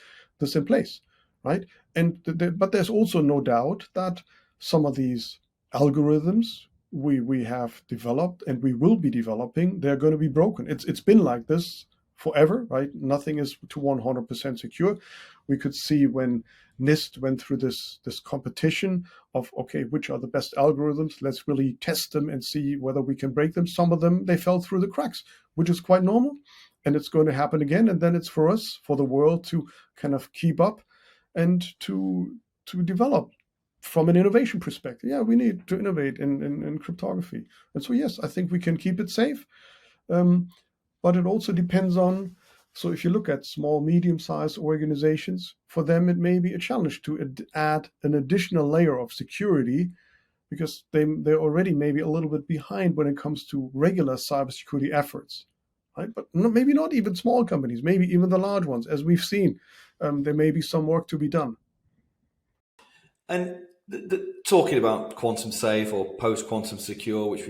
Speaker 3: in place, right? But there's also no doubt that some of these algorithms we have developed and we will be developing, they're going to be broken. It's been like this forever, right? Nothing is to 100% secure. We could see when NIST went through this competition of, okay, which are the best algorithms? Let's really test them and see whether we can break them. Some of them, they fell through the cracks, which is quite normal. And it's going to happen again. And then it's for us, for the world, to kind of keep up and to develop from an innovation perspective. Yeah, we need to innovate in cryptography. And so, yes, I think we can keep it safe. But it also depends on, so if you look at small, medium-sized organizations, for them it may be a challenge to add an additional layer of security because they're already maybe a little bit behind when it comes to regular cybersecurity efforts, right? But maybe not even small companies, maybe even the large ones. As we've seen, there may be some work to be done.
Speaker 2: And talking about quantum safe or post-quantum secure, which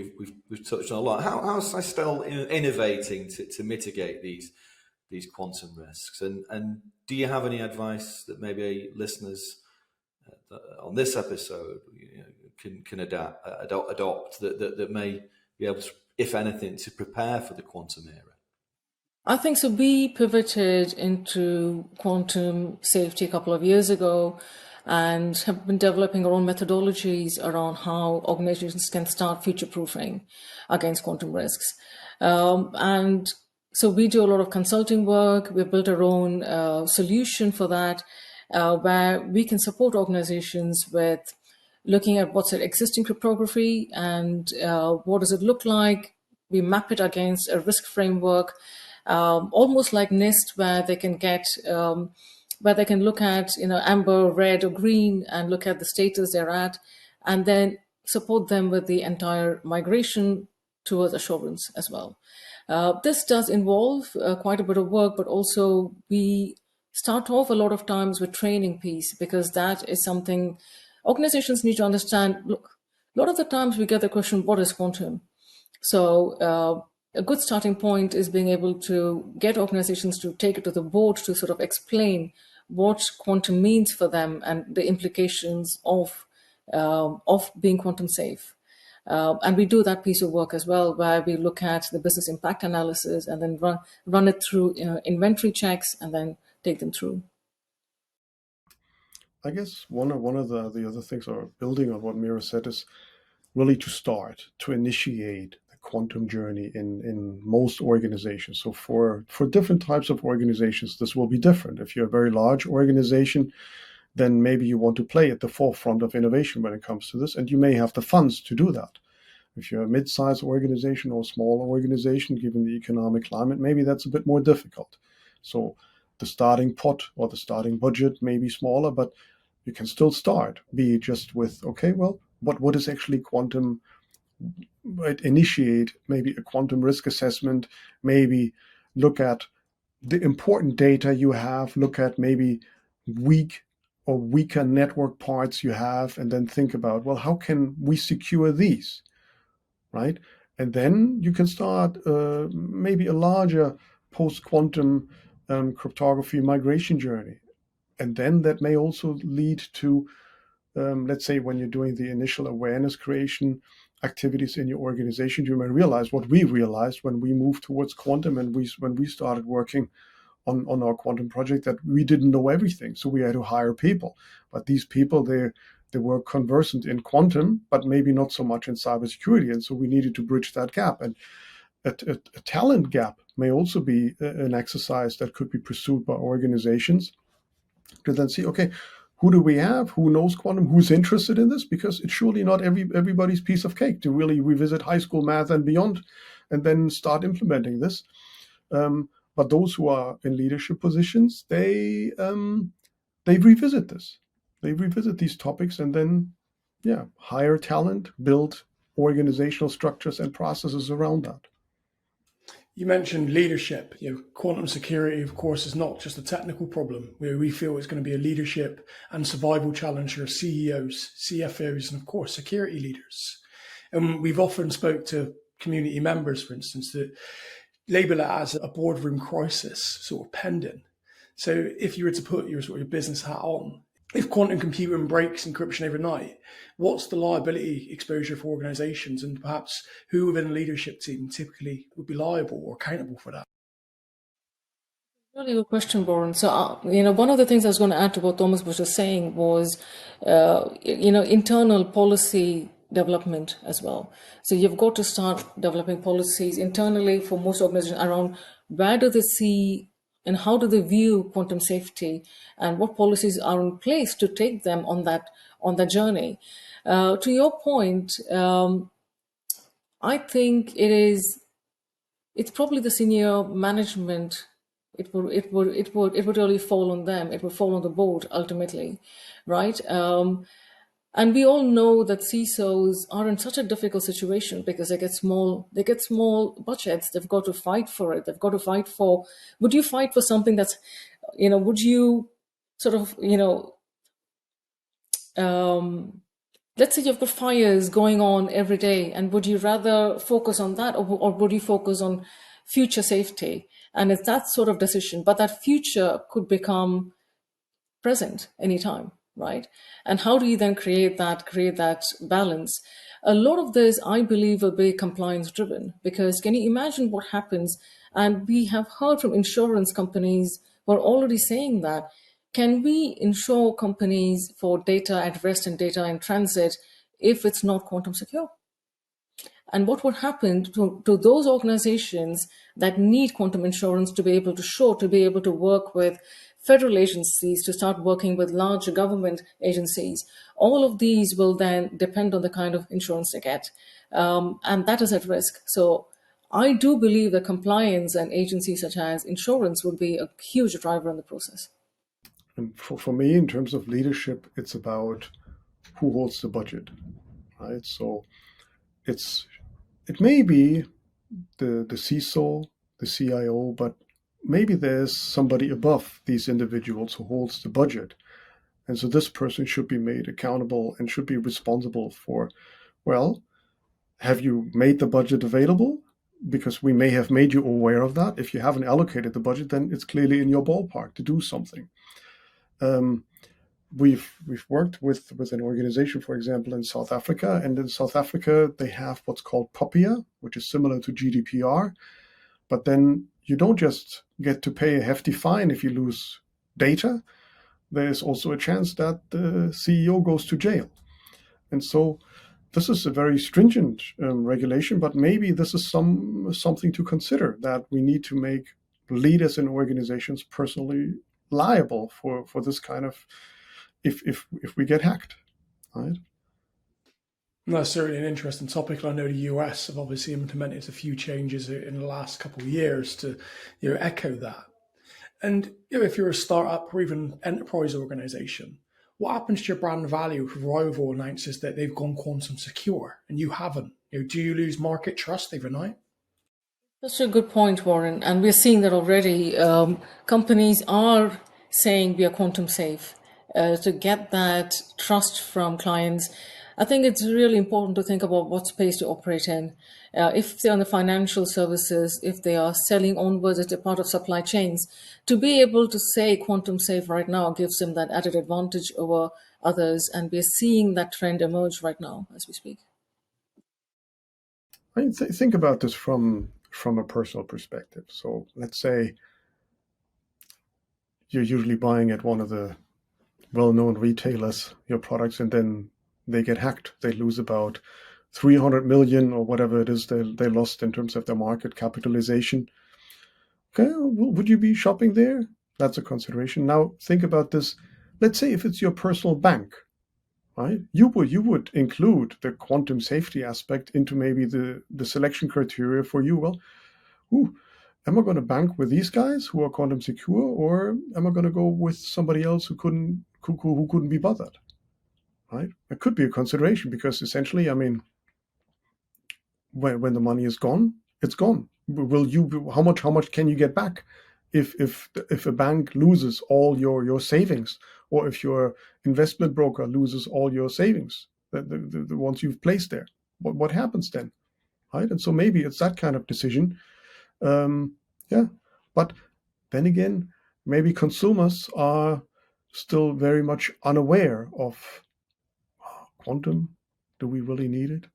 Speaker 2: we've touched on a lot, how's Cystel innovating to mitigate these quantum risks? And do you have any advice that maybe listeners on this episode can adopt that may be able to, if anything, to prepare for the quantum era?
Speaker 1: I think so. We pivoted into quantum safety a couple of years ago and have been developing our own methodologies around how organizations can start future-proofing against quantum risks. And so we do a lot of consulting work. We've built our own solution for that, where we can support organizations with looking at what's their existing cryptography and what does it look like. We map it against a risk framework, almost like NIST, where they can get where they can look at amber, red, or green and look at the status they're at, and then support them with the entire migration towards assurance as well. This does involve quite a bit of work, but also we start off a lot of times with training piece, because that is something organizations need to understand. Look, a lot of the times we get the question, what is quantum? So a good starting point is being able to get organizations to take it to the board to sort of explain what quantum means for them and the implications of being quantum safe. And we do that piece of work as well, where we look at the business impact analysis and then run it through inventory checks and then take them through.
Speaker 3: I guess one of the other things, or building on what Meera said, is really to initiate the quantum journey in most organizations. So for different types of organizations, this will be different. If you're a very large organization, then maybe you want to play at the forefront of innovation when it comes to this, and you may have the funds to do that. If you're a mid-sized organization or small organization, given the economic climate, maybe that's a bit more difficult. So the starting pot or the starting budget may be smaller, but you can still start, be just with, okay, well, what is actually quantum, right? Initiate maybe a quantum risk assessment, maybe look at the important data you have, look at maybe weak or weaker network parts you have, and then think about, well, how can we secure these, right? And then you can start maybe a larger post-quantum cryptography migration journey. And then that may also lead to, let's say, when you're doing the initial awareness creation activities in your organization, you may realize what we realized when we moved towards quantum and when we started working on our quantum project, that we didn't know everything. So we had to hire people. But these people, they were conversant in quantum, but maybe not so much in cybersecurity. And so we needed to bridge that gap. And a talent gap may also be an exercise that could be pursued by organizations to then see, okay, who do we have? Who knows quantum? Who's interested in this? Because it's surely not everybody's piece of cake to really revisit high school math and beyond and then start implementing this. But those who are in leadership positions, they revisit this. They revisit these topics and then, hire talent, build organizational structures and processes around that.
Speaker 4: You mentioned leadership. Quantum security, of course, is not just a technical problem. We feel it's going to be a leadership and survival challenge for CEOs, CFOs, and of course, security leaders. And we've often spoke to community members, for instance, that label it as a boardroom crisis sort of pending. So if you were to put your sort of business hat on, if quantum computing breaks encryption overnight, what's the liability exposure for organizations, and perhaps who within the leadership team typically would be liable or accountable for that?
Speaker 1: Really good question, Warren. So, one of the things I was going to add to what Thomas was just saying was, internal policy development as well. So you've got to start developing policies internally for most organizations around where do they see and how do they view quantum safety, and what policies are in place to take them on that journey. To your point, I think it's probably the senior management. It would really fall on them. It would fall on the board ultimately, right? And we all know that CISOs are in such a difficult situation because they get small budgets. They've got to fight for it. They've got to fight for. Would you fight for something that's, would you sort of, let's say you've got fires going on every day, and would you rather focus on that, or would you focus on future safety? And it's that sort of decision, but that future could become present anytime, right? And how do you then create that balance? A lot of this, I believe, will be compliance driven, because can you imagine what happens? And we have heard from insurance companies who are already saying that, can we insure companies for data at rest and data in transit if it's not quantum secure? And what would happen to those organizations that need quantum insurance to be able to work with federal agencies, to start working with larger government agencies? All of these will then depend on the kind of insurance they get. And that is at risk. So I do believe that compliance and agencies such as insurance would be a huge driver in the process.
Speaker 3: And for me, in terms of leadership, it's about who holds the budget, right? So it may be the CISO, the CIO, but maybe there's somebody above these individuals who holds the budget. And so this person should be made accountable and should be responsible for, well, have you made the budget available? Because we may have made you aware of that. If you haven't allocated the budget, then it's clearly in your ballpark to do something. We've worked with an organization, for example, in South Africa, and in South Africa they have what's called POPIA, which is similar to GDPR, but then you don't just get to pay a hefty fine if you lose data. There's also a chance that the CEO goes to jail. And so this is a very stringent regulation, but maybe this is something to consider, that we need to make leaders in organizations personally liable for this kind of, if we get hacked, right?
Speaker 4: That's certainly an interesting topic. I know the US have obviously implemented a few changes in the last couple of years to echo that. And if you're a startup or even enterprise organization, what happens to your brand value if Rival announces that they've gone quantum secure and you haven't? Do you lose market trust overnight?
Speaker 1: That's a good point, Warren. And we're seeing that already. Companies are saying we are quantum safe. To get that trust from clients, I think it's really important to think about what space to operate in. If they're on the financial services, if they are selling onwards as a part of supply chains, to be able to say quantum safe right now gives them that added advantage over others. And we're seeing that trend emerge right now as we speak.
Speaker 3: I mean, think about this from a personal perspective. So let's say you're usually buying at one of the well-known retailers your products, and then they get hacked. They lose about 300 million or whatever it is they lost in terms of their market capitalization. Okay, would you be shopping there? That's a consideration. Now think about this. Let's say if it's your personal bank, right? You would include the quantum safety aspect into maybe the selection criteria for you. Well, am I going to bank with these guys who are quantum secure, or am I going to go with somebody else who couldn't be bothered? Right? It could be a consideration, because essentially, I mean, when the money is gone, it's gone. how much can you get back if a bank loses all your savings, or if your investment broker loses all your savings, the ones you've placed there? What happens then, right? And so maybe it's that kind of decision. Yeah, but then again, maybe consumers are still very much unaware of quantum. Do we really need it?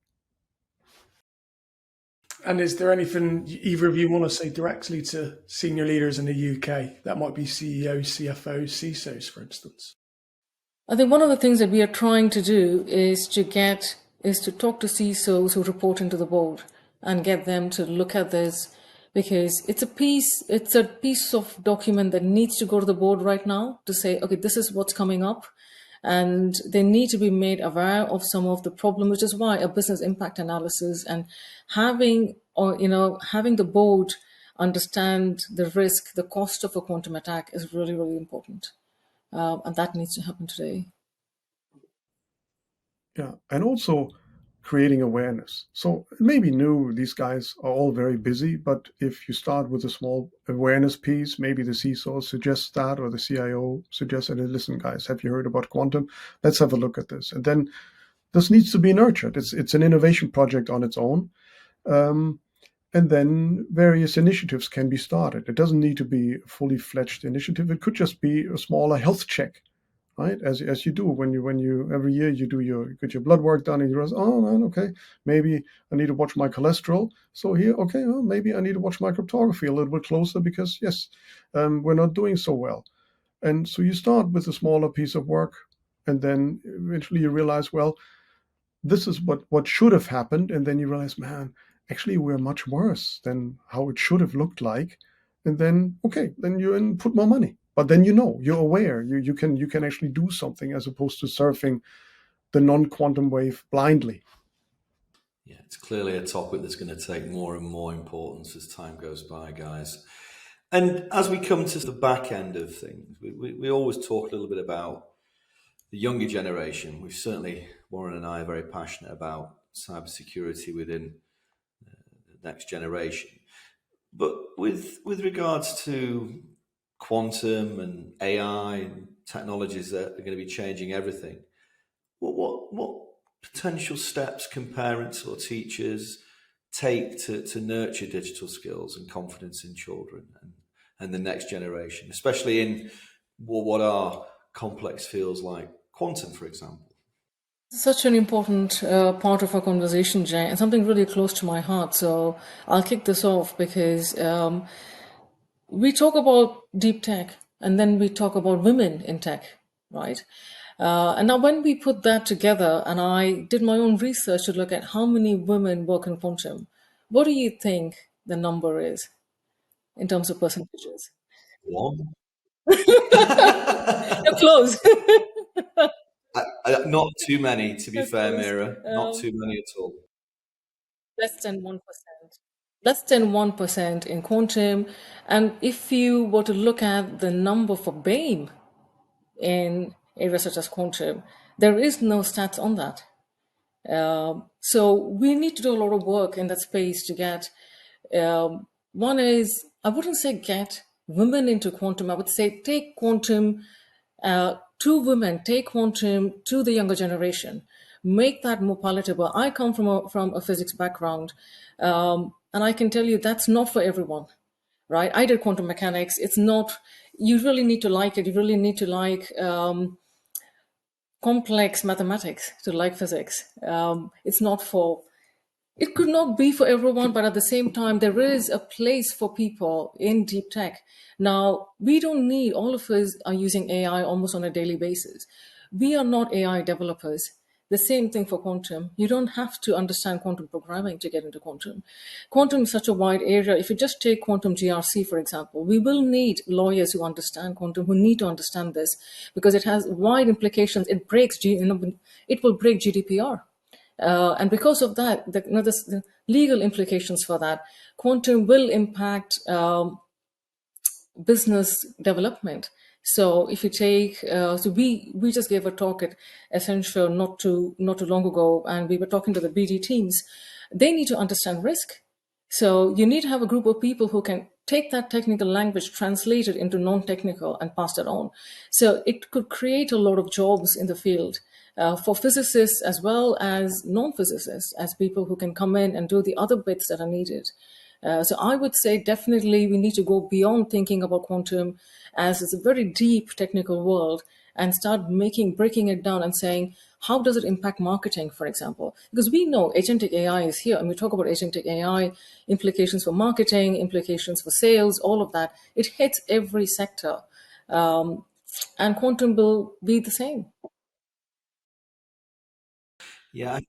Speaker 4: And is there anything either of you want to say directly to senior leaders in the UK? That might be CEOs, CFOs, CISOs, for instance.
Speaker 1: I think one of the things that we are trying to do is to talk to CISOs who report into the board and get them to look at this, because it's a piece of document that needs to go to the board right now to say, okay, this is what's coming up. And they need to be made aware of some of the problem, which is why a business impact analysis and having the board understand the risk, the cost of a quantum attack is really, really important. And that needs to happen today.
Speaker 3: Yeah, and also creating awareness. So it may be new, these guys are all very busy, but if you start with a small awareness piece, maybe the CISO suggests that, or the CIO suggests that, listen, guys, have you heard about quantum? Let's have a look at this. And then this needs to be nurtured. It's an innovation project on its own. And then various initiatives can be started. It doesn't need to be a fully fledged initiative. It could just be a smaller health check, right? As you do when you every year you get your blood work done, and you realize, oh man, okay, maybe I need to watch my cholesterol. So here, okay, well, maybe I need to watch my cryptography a little bit closer, because yes, we're not doing so well. And so you start with a smaller piece of work, and then eventually you realize, well, this is what should have happened, and then you realize, man, actually we're much worse than how it should have looked like. And then, okay, then you put more money. But then you're aware, you can actually do something, as opposed to surfing the non-quantum wave blindly.
Speaker 2: Yeah, it's clearly a topic that's going to take more and more importance as time goes by, guys. And as we come to the back end of things, we always talk a little bit about the younger generation. We've certainly, Warren and I, are very passionate about cybersecurity within the next generation. But with regards to quantum and AI and technologies that are going to be changing everything, what potential steps can parents or teachers take to nurture digital skills and confidence in children and the next generation, especially in what are complex fields like quantum, for example?
Speaker 1: Such an important part of our conversation, Jay, and something really close to my heart. So I'll kick this off, because we talk about deep tech, and then we talk about women in tech, right? And now when we put that together, and I did my own research to look at how many women work in quantum, what do you think the number is in terms of percentages?
Speaker 2: One.
Speaker 1: You're close.
Speaker 2: Not too many, to be
Speaker 1: You're
Speaker 2: fair,
Speaker 1: close.
Speaker 2: Meera. Not too many at all.
Speaker 1: Less than 1%. Less than 1% in quantum. And if you were to look at the number for BAME in areas such as quantum, there is no stats on that. So we need to do a lot of work in that space to get, one is, I wouldn't say get women into quantum, I would say take quantum to women, take quantum to the younger generation, make that more palatable. I come from a physics background, and I can tell you that's not for everyone, right? I did quantum mechanics. It's not, you really need to like it. You really need to like complex mathematics to like physics. It's not for, it could not be for everyone, but at the same time, there is a place for people in deep tech. Now, we don't need, all of us are using AI almost on a daily basis. We are not AI developers. The same thing for quantum. You don't have to understand quantum programming to get into quantum. Quantum is such a wide area. If you just take quantum GRC, for example, we will need lawyers who understand quantum, who need to understand this, because it has wide implications. It breaks, it will break GDPR. And because of that, the legal implications for that, quantum will impact business development. So if you take, so we just gave a talk at Essential not too long ago, and we were talking to the BD teams. They need to understand risk. So you need to have a group of people who can take that technical language, translate it into non-technical, and pass that on. So it could create a lot of jobs in the field for physicists as well as non-physicists, as people who can come in and do the other bits that are needed. So I would say definitely we need to go beyond thinking about quantum as it's a very deep technical world and start breaking it down and saying, how does it impact marketing, for example? Because we know agentic AI is here, and we talk about agentic AI, implications for marketing, implications for sales, all of that. It hits every sector. And quantum will be the same.
Speaker 2: Yeah,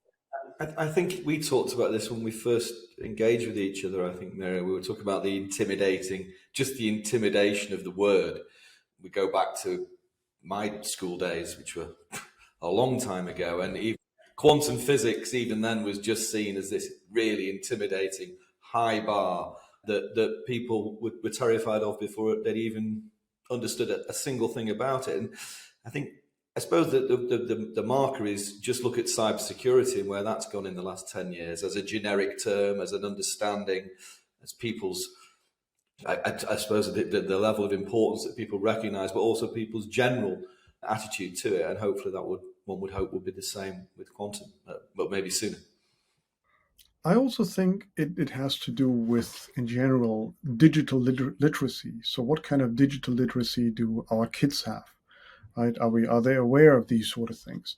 Speaker 2: I think we talked about this when we first engaged with each other. I think, Mary, we were talking about just the intimidation of the word. We go back to my school days, which were a long time ago, and even quantum physics, even then, was just seen as this really intimidating high bar that people were terrified of before they'd even understood a single thing about it. And I think, I suppose that the marker is just look at cybersecurity and where that's gone in the last 10 years as a generic term, as an understanding, as people's, I suppose, the level of importance that people recognize, but also people's general attitude to it. And hopefully one would hope would be the same with quantum, but maybe sooner.
Speaker 3: I also think it has to do with, in general, digital literacy. So what kind of digital literacy do our kids have? Right? Are they aware of these sort of things?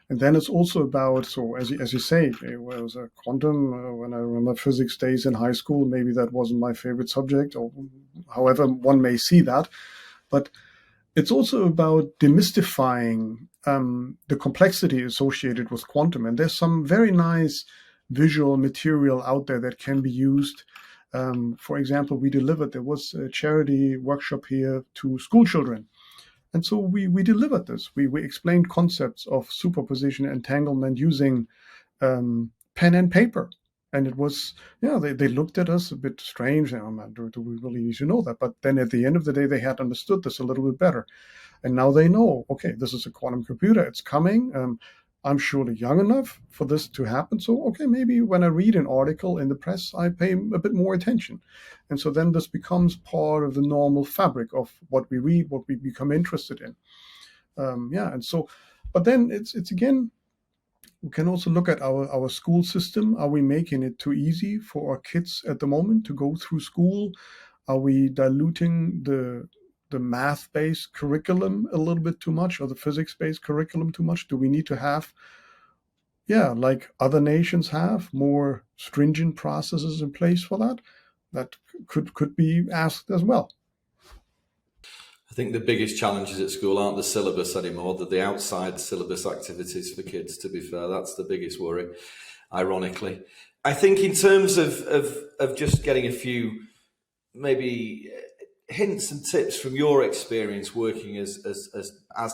Speaker 3: And then it's also about, so as you say, it was a quantum, when I remember physics days in high school, maybe that wasn't my favorite subject, or however one may see that. But it's also about demystifying the complexity associated with quantum. And there's some very nice visual material out there that can be used. For example, there was a charity workshop here to school children. And so we delivered this. We explained concepts of superposition entanglement using pen and paper. And it was, they looked at us a bit strange. Do we really need to know that? But then at the end of the day, they had understood this a little bit better. And now they know, okay, this is a quantum computer. It's coming. I'm surely young enough for this to happen. So, okay, maybe when I read an article in the press, I pay a bit more attention. And so then this becomes part of the normal fabric of what we read, what we become interested in. And so, but then it's again, we can also look at our school system. Are we making it too easy for our kids at the moment to go through school? Are we diluting the math-based curriculum a little bit too much, or the physics-based curriculum too much? Do we need to have, like other nations have, more stringent processes in place for that? That could be asked as well.
Speaker 2: I think the biggest challenges at school aren't the syllabus anymore, they're the outside syllabus activities for kids, to be fair. That's the biggest worry, ironically. I think in terms of just getting a few maybe hints and tips from your experience working as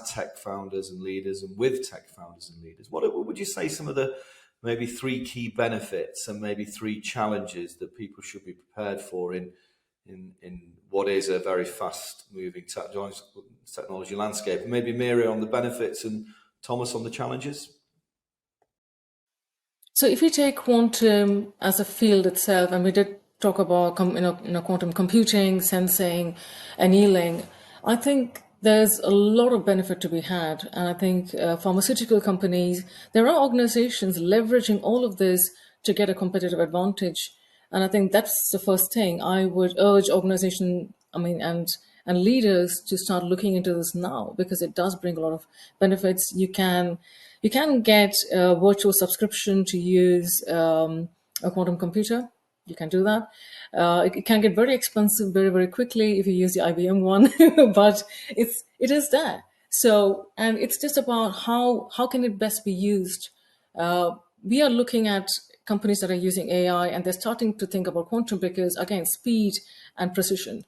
Speaker 2: tech founders and leaders and with tech founders and leaders, what would you say some of the maybe 3 key benefits and maybe 3 challenges that people should be prepared for in what is a very fast moving technology landscape? And maybe Meera on the benefits and Thomas on the challenges.
Speaker 1: So if you take quantum as a field itself, and we did talk about quantum computing, sensing, annealing, I think there's a lot of benefit to be had. And I think pharmaceutical companies, there are organizations leveraging all of this to get a competitive advantage. And I think that's the first thing I would urge and leaders to start looking into this now, because it does bring a lot of benefits. You can get a virtual subscription to use a quantum computer. You can do that. It can get very expensive very, very quickly if you use the IBM one, but it is there. So, and it's just about how can it best be used. We are looking at companies that are using AI, and they're starting to think about quantum because, again, speed and precision.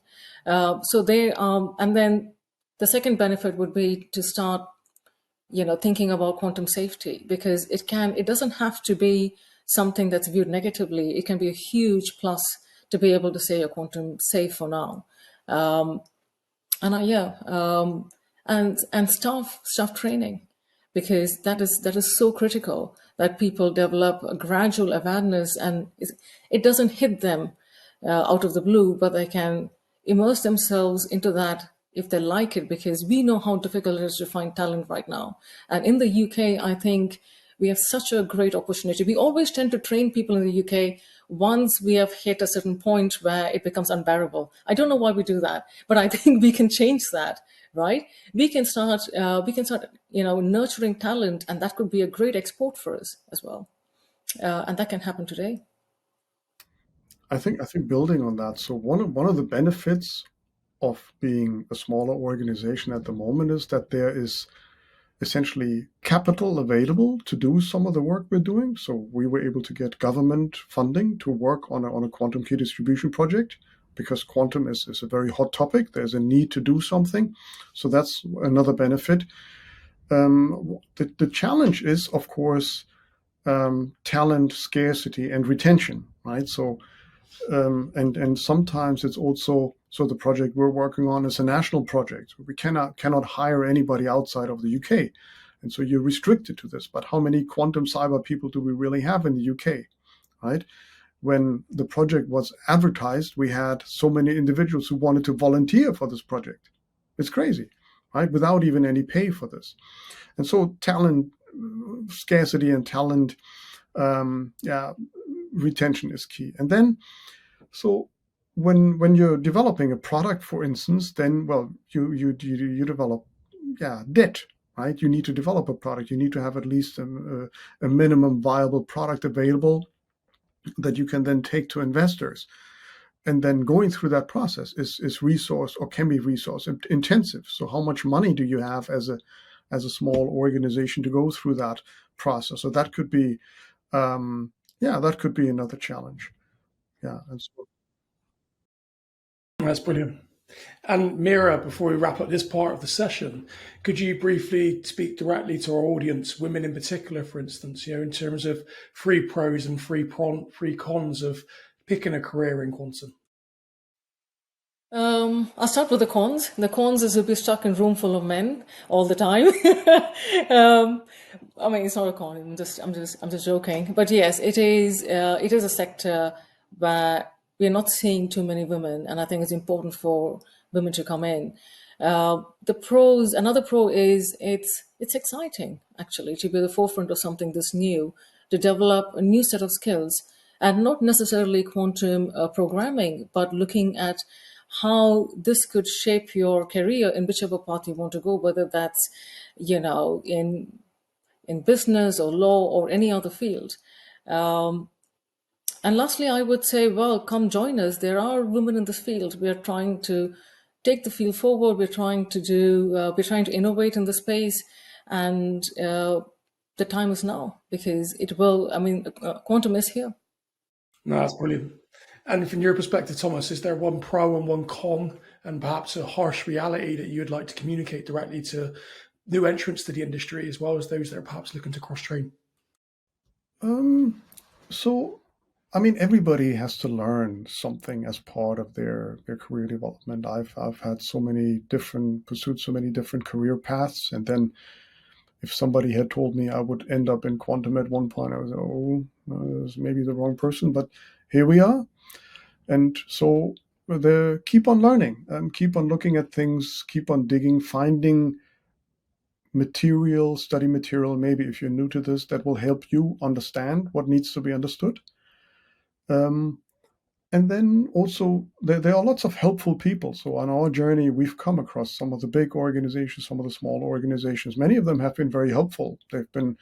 Speaker 1: So they and then the second benefit would be to start, thinking about quantum safety, because it doesn't have to be something that's viewed negatively. It can be a huge plus to be able to say you're quantum safe for now. And staff training, because that is so critical that people develop a gradual awareness, and it doesn't hit them out of the blue, but they can immerse themselves into that if they like it, because we know how difficult it is to find talent right now. And in the UK, I think we have such a great opportunity. We always tend to train people in the UK once we have hit a certain point where it becomes unbearable. I don't know why we do that, but I think we can change that, right? We can start, nurturing talent, and that could be a great export for us as well. And that can happen today.
Speaker 3: I think building on that, so one of the benefits of being a smaller organization at the moment is that there is essentially capital available to do some of the work we're doing. So we were able to get government funding to work on a quantum key distribution project, because quantum is a very hot topic. There's a need to do something. So that's another benefit. The challenge is, of course, talent scarcity and retention, right? So and sometimes it's also, so the project we're working on is a national project. We cannot hire anybody outside of the UK, and so you're restricted to this. But how many quantum cyber people do we really have in the UK, right? When the project was advertised, we had so many individuals who wanted to volunteer for this project. It's crazy, right? Without even any pay for this. And so talent scarcity and talent retention is key. And then, so when you're developing a product, for instance, then, well, you develop debt, right? You need to develop a product. You need to have at least a minimum viable product available that you can then take to investors. And then going through that process is resource, or can be resource intensive. So how much money do you have as a small organization to go through that process? So that could be that could be another challenge. Yeah. And so,
Speaker 4: That's brilliant. And Meera, before we wrap up this part of the session, could you briefly speak directly to our audience, women in particular, for instance, in terms of three pros and three cons of picking a career in quantum?
Speaker 1: I'll start with the cons. The cons is you'll be stuck in a room full of men all the time. I mean, it's not a con. I'm just joking. But yes, it is. It is a sector where we're not seeing too many women, and I think it's important for women to come in. The pros. Another pro is it's exciting actually to be at the forefront of something this new, to develop a new set of skills, and not necessarily quantum programming, but looking at how this could shape your career in whichever path you want to go, whether that's, in business or law or any other field. And lastly, I would say, well, come join us. There are women in this field. We are trying to take the field forward. We're trying to innovate in the space, and the time is now, because quantum is here.
Speaker 4: No, that's brilliant. And from your perspective, Thomas, is there one pro and one con, and perhaps a harsh reality that you would like to communicate directly to new entrants to the industry, as well as those that are perhaps looking to cross-train?
Speaker 3: So, I mean, everybody has to learn something as part of their career development. I've had so many different pursuits, so many different career paths, and then if somebody had told me I would end up in quantum at one point, I was, that's maybe the wrong person, but here we are. And so keep on learning and keep on looking at things, keep on digging, finding study material, maybe if you're new to this, that will help you understand what needs to be understood. And then also there are lots of helpful people. So on our journey, we've come across some of the big organizations, some of the small organizations. Many of them have been very helpful. They've been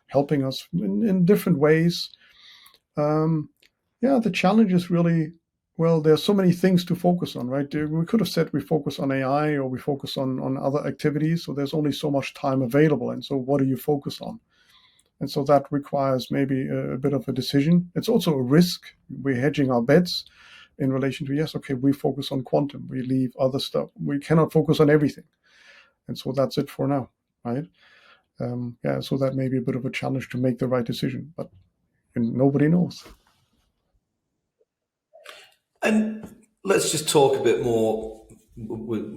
Speaker 3: helping us in different ways. The challenge is really, well, there's so many things to focus on, right? We could have said we focus on AI or we focus on other activities. So there's only so much time available. And so what do you focus on? And so that requires maybe a bit of a decision. It's also a risk. We're hedging our bets in relation to, yes, okay, we focus on quantum. We leave other stuff. We cannot focus on everything. And so that's it for now, right? So that may be a bit of a challenge to make the right decision, but nobody knows.
Speaker 2: And let's just talk a bit more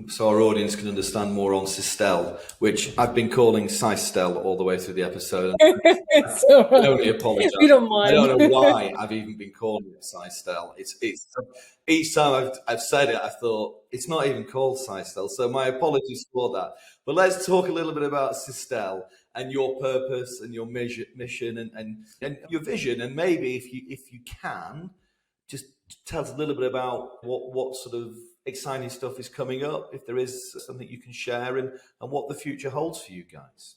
Speaker 2: so our audience can understand more on Cystel, which I've been calling Cystel all the way through the episode.
Speaker 1: So,
Speaker 2: I only apologise.
Speaker 1: we don't
Speaker 2: I don't
Speaker 1: mind.
Speaker 2: know why I've even been calling it Cystel. It's each time I've said it, I thought it's not even called Cystel. So my apologies for that. But let's talk a little bit about Cystel and your purpose and your mission and your vision. And maybe if you can, just tell us a little bit about what sort of exciting stuff is coming up, if there is something you can share, and what the future holds for you guys.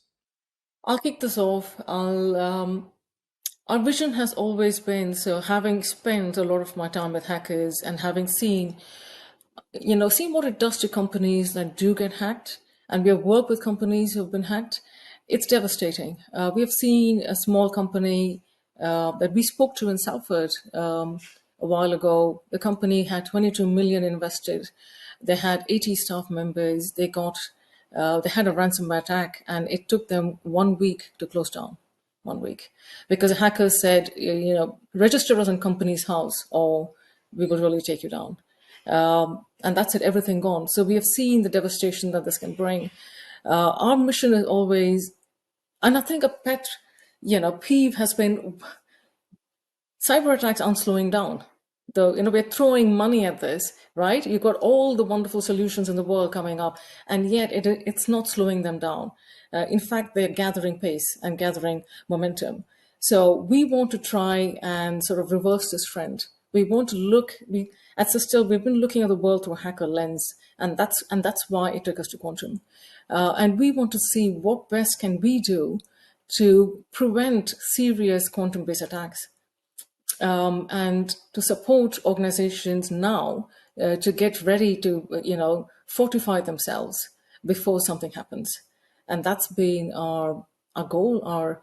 Speaker 1: I'll kick this off. Our vision has always been, so having spent a lot of my time with hackers and having seen what it does to companies that do get hacked, and we have worked with companies who have been hacked, it's devastating. We have seen a small company that we spoke to in Salford a while ago. The company had 22 million invested. They had 80 staff members. They had a ransomware attack, and it took them 1 week to close down. 1 week, because the hackers said, register us in company's house or we will really take you down. And that's it, everything gone. So we have seen the devastation that this can bring. Our mission is always, and I think a pet, peeve has been cyber attacks aren't slowing down. We're throwing money at this, right? You've got all the wonderful solutions in the world coming up, and yet it's not slowing them down. In fact, they're gathering pace and gathering momentum. So we want to try and sort of reverse this trend. We want to at Cystel, we've been looking at the world through a hacker lens, and that's why it took us to quantum. And we want to see what best can we do to prevent serious quantum-based attacks. And to support organizations now to get ready to, fortify themselves before something happens. And that's been our goal, our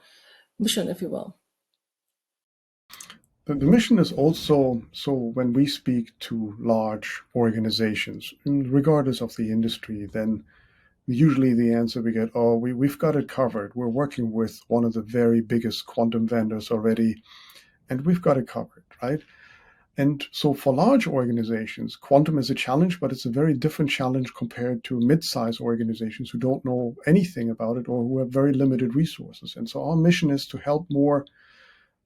Speaker 1: mission, if you will.
Speaker 3: The mission is also, so when we speak to large organizations, regardless of the industry, then usually the answer we get, we've got it covered. We're working with one of the very biggest quantum vendors already, and we've got it covered, right? And so for large organizations, quantum is a challenge, but it's a very different challenge compared to mid-sized organizations who don't know anything about it or who have very limited resources. And so our mission is to help more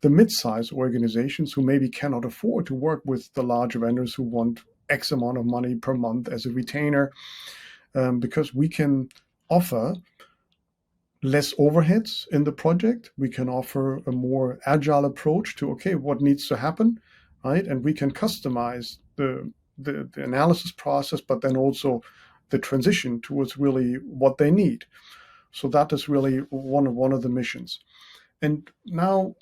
Speaker 3: the mid-sized organizations who maybe cannot afford to work with the larger vendors who want X amount of money per month as a retainer, because we can offer less overheads in the project. We can offer a more agile approach to, what needs to happen, right? And we can customize the analysis process, but then also the transition towards really what they need. So that is really one of the missions. And now,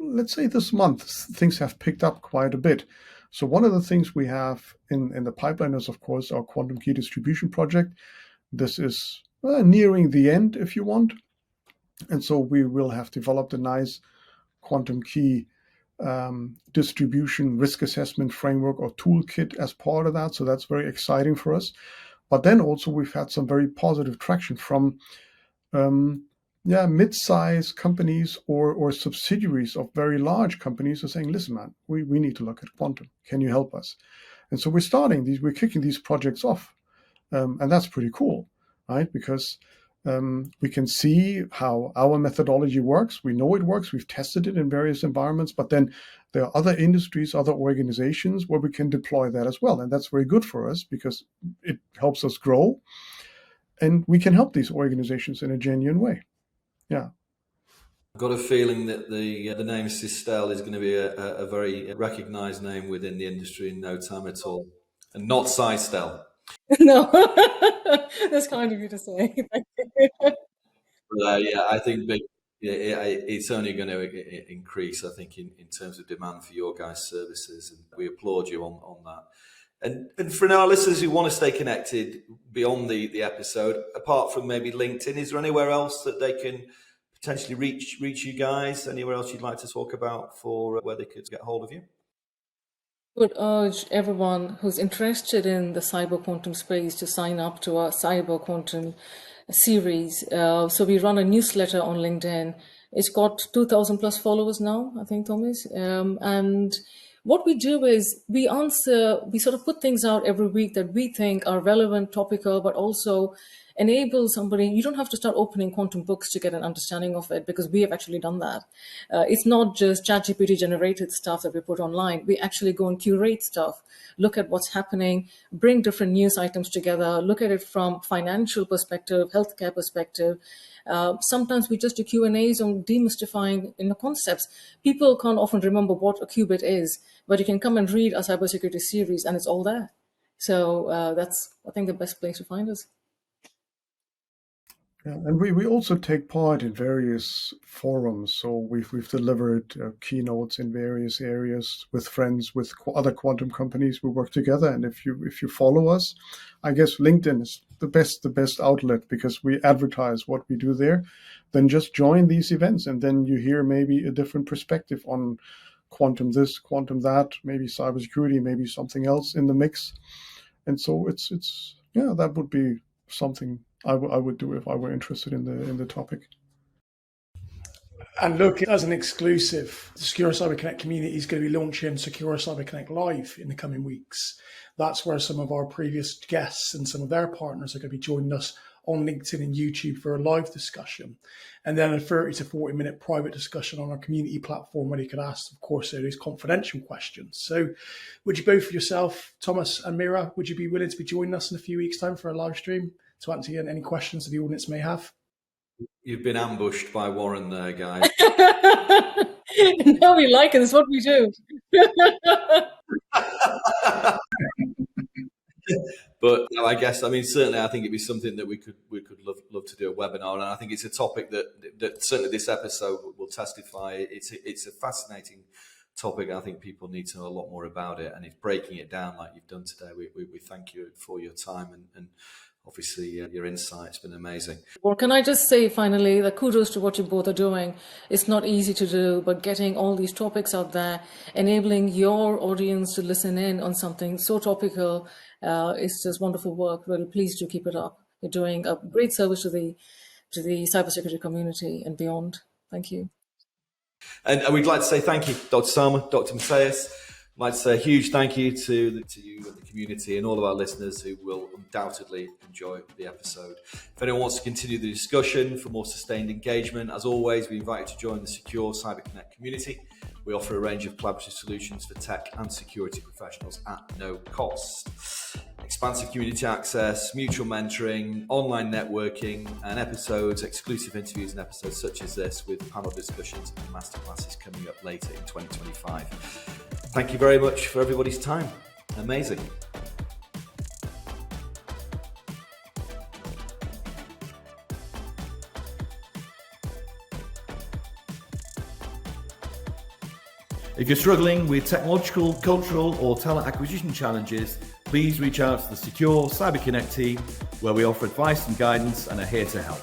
Speaker 3: let's say this month, things have picked up quite a bit. So one of the things we have in the pipeline is, of course, our quantum key distribution project. This is nearing the end, if you want. And so we will have developed a nice quantum key distribution risk assessment framework or toolkit as part of that. So that's very exciting for us. But then also we've had some very positive traction from mid-sized companies or subsidiaries of very large companies are saying, listen, man, we need to look at quantum. Can you help us? And so we're kicking these projects off. And that's pretty cool, right? Because we can see how our methodology works. We know it works. We've tested it in various environments, but then there are other industries, other organizations where we can deploy that as well. And that's very good for us because it helps us grow and we can help these organizations in a genuine way. Yeah.
Speaker 2: I've got a feeling that the name Cystel is going to be a very recognized name within the industry in no time at all. And not Cystel.
Speaker 1: No, that's kind of you to say. Thank you.
Speaker 2: I think it's only going to increase, I think, in terms of demand for your guys' services. And we applaud you on that. And for our listeners who want to stay connected beyond the episode, apart from maybe LinkedIn, is there anywhere else that they can potentially reach you guys? Anywhere else you'd like to talk about for where they could get hold of you?
Speaker 1: I would urge everyone who's interested in the cyber quantum space to sign up to our cyber quantum series. So we run a newsletter on LinkedIn. It's got 2,000 plus followers now, I think, Thomas. And What we do is we sort of put things out every week that we think are relevant, topical, but also enable somebody. You don't have to start opening quantum books to get an understanding of it, because we have actually done that. It's not just ChatGPT generated stuff that we put online. We actually go and curate stuff, look at what's happening, bring different news items together, look at it from financial perspective, healthcare perspective. Sometimes we just do Q&As on demystifying concepts. People can't often remember what a qubit is, but you can come and read our cybersecurity series and it's all there. So that's, I think, the best place to find us.
Speaker 3: Yeah, and we also take part in various forums. So we've delivered keynotes in various areas with friends, with other quantum companies. We work together, and if you follow us, I guess LinkedIn is the best outlet, because we advertise what we do there. Then just join these events, and then you hear maybe a different perspective on quantum this, quantum that, maybe cybersecurity, maybe something else in the mix. And so it's that would be something I would do if I were interested in the topic.
Speaker 4: And look, as an exclusive, the Secure Cyber Connect community is going to be launching Secure Cyber Connect Live in the coming weeks. That's where some of our previous guests and some of their partners are going to be joining us on LinkedIn and YouTube for a live discussion. And then a 30 to 40 minute private discussion on our community platform where you can ask, of course, those confidential questions. So would you both, yourself, Thomas and Meera, would you be willing to be joining us in a few weeks' time for a live stream to answer any questions that the audience may have?
Speaker 2: You've been ambushed by Warren there, guys.
Speaker 1: No, we like it. It's what we do.
Speaker 2: But I guess, certainly, I think it'd be something that we could love to do a webinar, and I think it's a topic that certainly this episode will testify. It's a fascinating topic. I think people need to know a lot more about it, and it's breaking it down like you've done today. We thank you for your time and obviously your insight's been amazing.
Speaker 1: Well, can I just say finally that kudos to what you both are doing. It's not easy to do, but getting all these topics out there, enabling your audience to listen in on something so topical, is just wonderful work. Really pleased to keep it up. You're doing a great service to the cybersecurity community and beyond. Thank you.
Speaker 2: And we'd like to say thank you, Dr. Sarma, Dr. Matteus. I'd like to say a huge thank you to you and the community and all of our listeners who will undoubtedly enjoy the episode. If anyone wants to continue the discussion for more sustained engagement, as always, we invite you to join the Secure Cyber Connect community. We offer a range of collaborative solutions for tech and security professionals at no cost. Expansive community access, mutual mentoring, online networking, and exclusive interviews and episodes such as this, with panel discussions and masterclasses coming up later in 2025. Thank you very much for everybody's time. Amazing. If you're struggling with technological, cultural, or talent acquisition challenges, please reach out to the Secure Cyber Connect team, where we offer advice and guidance and are here to help.